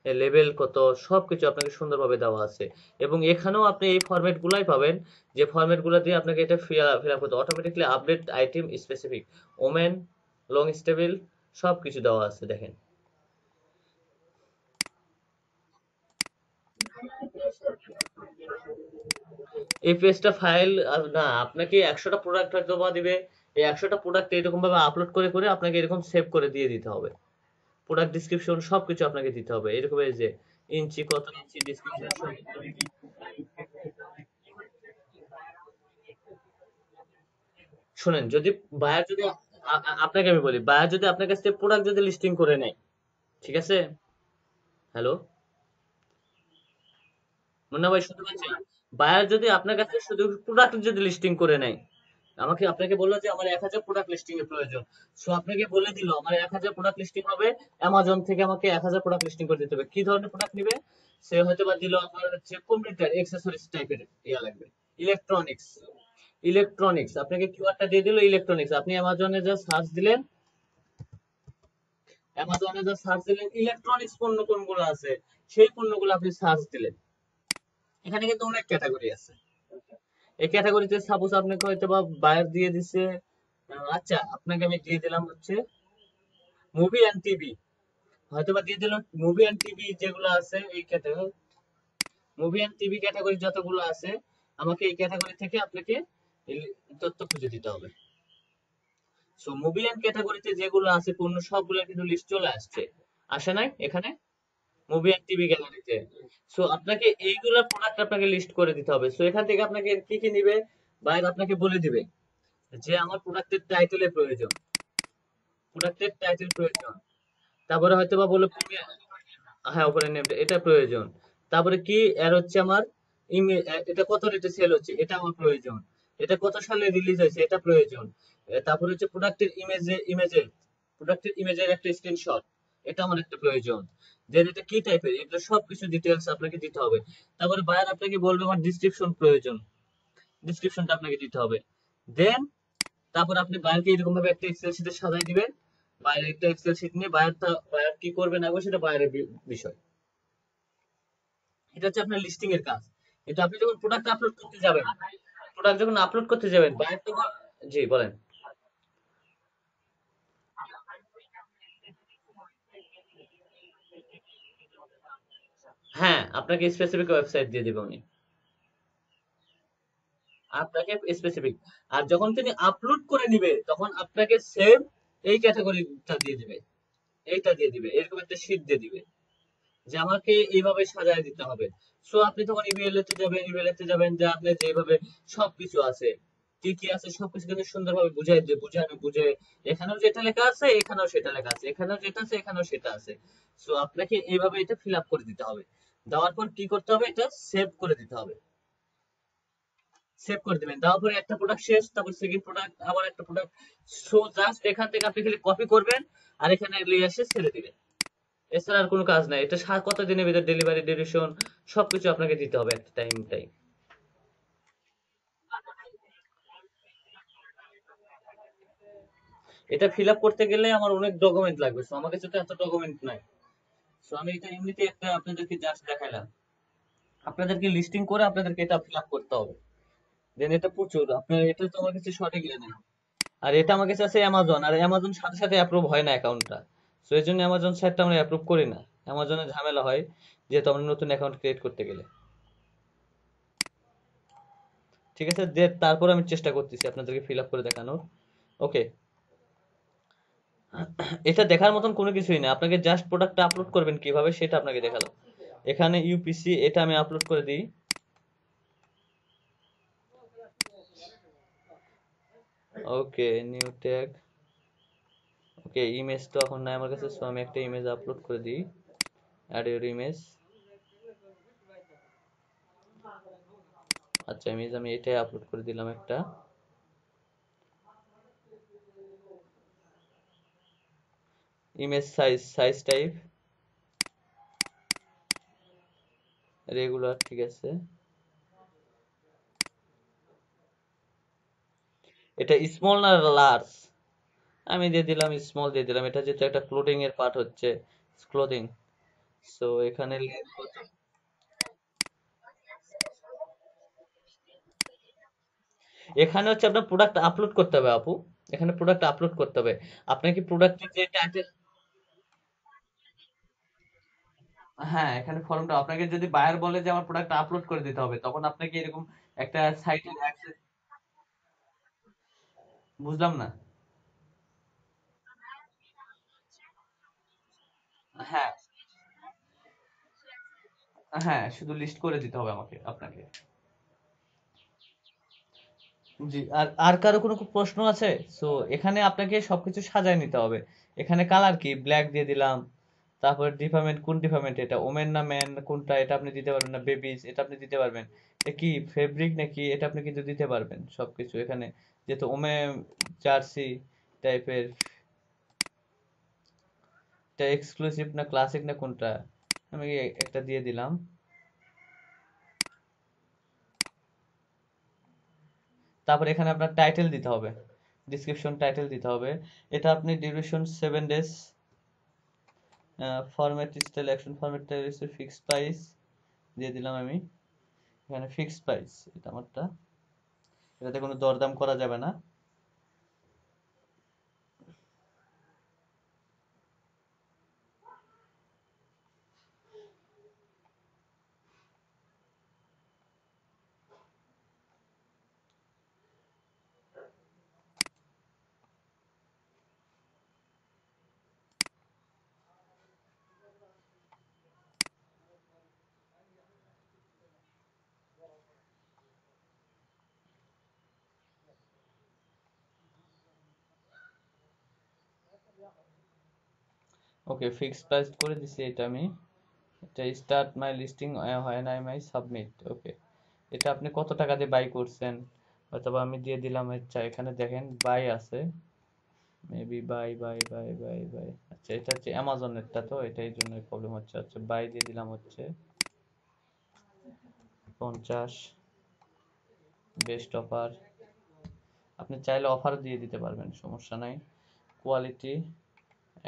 লেভেল কত, সবকিছু আপনাকে সুন্দরভাবে দেওয়া আছে। এবং এখানেও আপনি এই ফরম্যাট গুলাই পাবেন, যে ফরম্যাট গুলো দিয়ে আপনাকে এটা ফিল আপ করতে automatically update item specific, women, long stable, সবকিছু দেওয়া আছে দেখেন। এই পেজটা ফাইল না, আপনাকে 100টা প্রোডাক্ট হয়তো বা দিবে। এই 100টা প্রোডাক্ট এরকম ভাবে আপলোড করে করে আপনাকে এরকম সেভ করে দিয়ে দিতে হবে। প্রোডাক্ট ডিসক্রিপশন সবকিছু আপনাকে দিতে হবে, এরকম এই যে ইঞ্চি কত ইঞ্চি ডিসক্রিপশন সব। শুনেন, যদি বায়ার যদি আপনাকে আমি বলি, বায়ার যদি আপনার কাছ থেকে প্রোডাক্ট যদি লিস্টিং করে নেয়, ঠিক আছে? হ্যালো, মুন্না ভাই শুনতে পাচ্ছেন? বায়ার যদি আপনার কাছে শুধু প্রোডাক্ট যদি লিস্টিং করে নেয়, আপনাকে বললো যে আমার 1000 প্রোডাক্ট লিস্টিং এর প্রয়োজন। সো আপনাকে বলে দিল আমার 1000 প্রোডাক্ট লিস্টিং হবে, অ্যামাজন থেকে আমাকে 1000 প্রোডাক্ট লিস্টিং করে দিতে হবে। কি ধরনের প্রোডাক্ট নিবে? সে হয়তো বা দিল আমার হচ্ছে কম্পিউটার অ্যাক্সেসরিজ টাইপের ইয়া লাগবে, ইলেকট্রনিক্স। ইলেকট্রনিক্স আপনাকে কিওয়ার্ডটা দিয়ে দিল ইলেকট্রনিক্স। আপনি অ্যামাজনে যা সার্চ দিলেন, ইলেকট্রনিক্স পণ্য কোনগুলো আছে, সেই পণ্যগুলো আপনি সার্চ দিলেন। এখানে কিন্তু অনেক ক্যাটাগরি আছে। এই ক্যাটাগরিতে সাপোজ আপনাকে হয়তো বা বায়ার দিয়ে দিছে, আচ্ছা আপনাকে আমি দিয়ে দিলাম হচ্ছে মুভি এন্ড টিভি, হয়তো বা দিয়ে দিল মুভি এন্ড টিভি যেগুলো আছে এই category, movie and TV category যতগুলো আছে, আমাকে এই ক্যাটাগরি থেকে আপনাকে এই তথ্য খুঁজে দিতে হবে। সো মুভি এন্ড ক্যাটাগরিতে যেগুলো আছে পণ্য সবগুলো কিন্তু লিস্ট চলে আসছে, আসে নাই এখানে মুভি এন্ড টিভি গ্যালারিতে। সো আপনাকে এইগুলা প্রোডাক্ট আপনাকে লিস্ট করে দিতে হবে। সো এখান থেকে আপনাকে কি কি নিবে, বাইরে আপনাকে বলে দিবে যে আমার প্রোডাক্টের টাইটেলের প্রয়োজন, প্রোডাক্টের টাইটেল প্রয়োজন, তারপরে হয়তো বা বলে হ্যাঁ উপরে নেমটা এটা প্রয়োজন, তারপরে কি এর হচ্ছে আমার এটা কত রেটে সেল হচ্ছে এটা আমার প্রয়োজন, এটা কত সালে রিলিজ হয়েছে এটা প্রয়োজন, তারপরে হচ্ছে প্রোডাক্টের ইমেজের একটা স্ক্রিনশট, এটা আমার একটা প্রয়োজন। দেন এটা কি টাইপের, এটা সবকিছু ডিটেলস আপনাকে দিতে হবে। তারপরে বায়ার আপনাকে বলবে আমার ডিসক্রিপশন প্রয়োজন, ডিসক্রিপশনটা আপনাকে দিতে হবে। দেন তারপর আপনি বায়ারকে এরকম ভাবে একটা এক্সেল শিটে সাজাই দিবেন। বায়ার একটা এক্সেল শিট নিয়ে বায়ার কি করবে না করবে সেটা বায়ারের বিষয়। এটা হচ্ছে আপনার লিস্টিং এর কাজ। কিন্তু আপনি যখন প্রোডাক্ট আপলোড করতে যাবেন, প্রোডাক্ট যখন আপলোড করতে যাবেন বায়ার তো, জি বলেন। হ্যাঁ, আপনাকে স্পেসিফিক ওয়েবসাইট দিয়ে দিবে উনি, আপনাকে স্পেসিফিক। আর যখন তিনি আপলোড করে নিবে তখন আপনাকে সেম এই ক্যাটাগরিটা দিয়ে দিবে, এইটা দিয়ে দিবে, এরকম একটা শীট দিয়ে দিবে যে আমাকে এইভাবে সাজায় দিতে হবে। সো আপনি তখন ইমেইলেতে যাবেন যে আপনি যেভাবে সবকিছু আছে, কি কি আছে সবকিছু কিন্তু সুন্দরভাবে বুঝাই দিয়ে বুঝে এখানেও যেটা লেখা আছে এখানেও সেটা লেখা আছে, এখানেও যেটা আছে এখানেও সেটা আছে। সো আপনাকে এইভাবে এটা ফিল আপ করে দিতে হবে। দেওয়ার পর কি করতে হবে, এটা সেভ করে দিতে হবে। সেভ করে দিবেন, দেওয়ার পরে একটা প্রোডাক্ট শেষ, তারপর সেকেন্ড প্রোডাক্ট, আবার একটা প্রোডাক্ট। সো জাস্ট এখান থেকে আপনি খালি কপি করবেন আর এখানে নিয়ে এসে ছেড়ে দিবেন। এছাড়া আর কোনো কাজ নাই। এটা কত দিনের ভিতর ডেলিভারি, ডিউরেশন সবকিছু আপনাকে দিতে হবে একটা টাইম। এটা ফিল আপ করতে গেলে আমার অনেক ডকুমেন্ট লাগবে, তো আমার কাছে তো এত ডকুমেন্ট নাই। তো আমি এটা এমনিতে একটা আপনাদেরকে জাস্ট দেখাইলাম। আপনাদেরকে লিস্টিং করে আপনাদেরকে এটা ফিল আপ করতে হবে। দেন এটা প্রচুর আপনার, এটা তো আমার কাছে সঠিক ইয়ে নেই। আর এটা আমার কাছে আছে অ্যামাজন, আর অ্যামাজন সাথে সাথে অ্যাপ্রুভ হয় না অ্যাকাউন্টটা। তো এই জন্য অ্যামাজন সাইটটা আমরা অ্যাপ্রুভ করি না। অ্যামাজনে ঝামেলা হয় যেহেতু আমরা নতুন অ্যাকাউন্ট ক্রিয়েট করতে গেলে। ঠিক আছে, তারপর আমি চেষ্টা করতেছি আপনাদেরকে ফিল আপ করে দেখানোর। ওকে, এটা দেখার মতন কোনো কিছুই না, আপনাকে জাস্ট প্রোডাক্টটা আপলোড করবেন কিভাবে সেটা আপনাকে দেখালাম। এখানে ইউপিসি এটা আমি আপলোড করে দিই। ওকে, নিউ ট্যাগ। ওকে, ইমেজ তো এখন নাই আমার কাছে, সো আমি একটা ইমেজ আপলোড করে দিই। Add your image. আচ্ছা, ইমেজ আমি এটাই আপলোড করে দিলাম একটা। ইমেজ সাইজ টাইপ রেগুলার, ঠিক আছে। এটা স্মল না লার্জ? আমি দিয়ে দিলাম স্মল দিয়ে দিলাম, এটা যেহেতু একটা ক্লোদিং এর পার্ট হচ্ছে, ক্লোদিং। সো এখানে এখানে হচ্ছে আপনার প্রোডাক্ট আপলোড করতে হবে আপু। এখানে প্রোডাক্ট আপলোড করতে হবে। আপনার কি প্রোডাক্টের যে টাইটেল? হ্যাঁ, এখানে ফর্মটা আপনাকে যদি বায়ার বলে যে আমার প্রোডাক্ট আপলোড করে দিতে হবে, তখন আপনাকে এরকম একটা সাইটের অ্যাক্সেস। বুঝলাম না। হ্যাঁ, হ্যাঁ, শুধু লিস্ট করে দিতে হবে আমাকে, আপনাকে। জি, আর আর কারো কোনো প্রশ্ন আছে? সো এখানে আপনাকে সবকিছু সাজায় নিতে হবে। এখানে কালার কি, ব্ল্যাক দিয়ে দিলাম। তারপর ডিপার্টমেন্ট, কোন ডিপার্টমেন্ট, এটা ওমেন না ম্যান কোনটা, এটা আপনি দিতে পারবেন না বেবিস, এটা আপনি দিতে পারবেন। এটা কি ফেব্রিক নাকি, এটা আপনি কিন্তু দিতে পারবেন সবকিছু এখানে, যেহেতু জার্সি টাইপের। এটা এক্সক্লুসিভ না ক্লাসিক না কোনটা, আমি একটা দিয়ে দিলাম। তারপর এখানে আপনার টাইটেল দিতে হবে, ডিসক্রিপশন টাইটেল দিতে হবে। এটা আপনি duration 7 days. Format style action ফরম্যাটটা হচ্ছে ফিক্সড প্রাইস দিয়ে দিলাম আমি। এখানে ফিক্সড প্রাইস এটা আমারটা, এটাতে কোনো দরদাম করা যাবে না। ওকে, ফিক্সড প্রাইস করে দিছি এটা আমি। এটা স্টার্ট মাই লিস্টিং হয় নাই মাই সাবমিট। ওকে, এটা আপনি কত টাকা দিয়ে বাই করছেন, অথবা আমি দিয়ে দিলাম। আচ্ছা, এখানে দেখেন বাই আছে, মেবি বাই। আচ্ছা, এটা হচ্ছে অ্যামাজনেরটা, তো এটা এই জন্য প্রবলেম হচ্ছে। আচ্ছা, বাই দিয়ে দিলাম হচ্ছে 50, বেস্ট অফার। আপনি চাইলে অফার দিয়ে দিতে পারবেন, সমস্যা নাই। কোয়ালিটি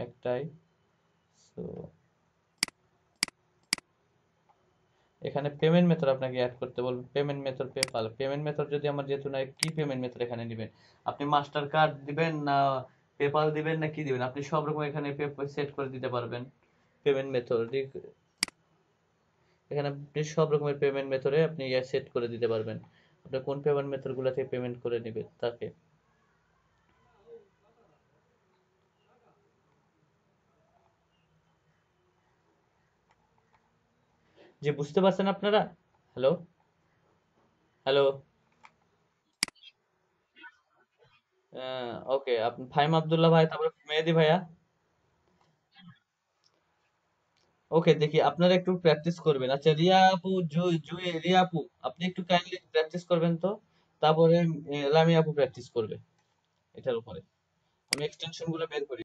একটাই। সো এখানে পেমেন্ট মেথড আপনাকে অ্যাড করতে বলবেন। Payment method PayPal. Payment method যদি আমার যেহেতু নাই, কি পেমেন্ট মেথড এখানে দিবেন? আপনি মাস্টার কার্ড দিবেন না পেপাল দিবেন না কি দিবেন? আপনি সব রকম এখানে সেট করে দিতে পারবেন পেমেন্ট মেথড। এখানে আপনি সব রকমের পেমেন্ট মেথডে আপনি সেট করে দিতে পারবেন। আপনি কোন পেমেন্ট মেথড গুলো থেকে পেমেন্ট করে নেবেন তাকে। যে বুঝতে পারছেন আপনারা? Hello, hello. ওকে, আপনি ফাহিম আব্দুল্লাহ ভাই, তারপরে মেহেদি ভাইয়া। ওকে, দেখি আপনারা একটু প্র্যাকটিস করবেন। আচ্ছা, রিয়া আপু, জুই জুই রিয়া আপু, আপনি একটু কাইন্ডলি প্র্যাকটিস করবেন তো। তারপরে লামিয়া আপু প্র্যাকটিস করবে এটার উপরে। আমি এক্সটেনশন গুলো বের করি।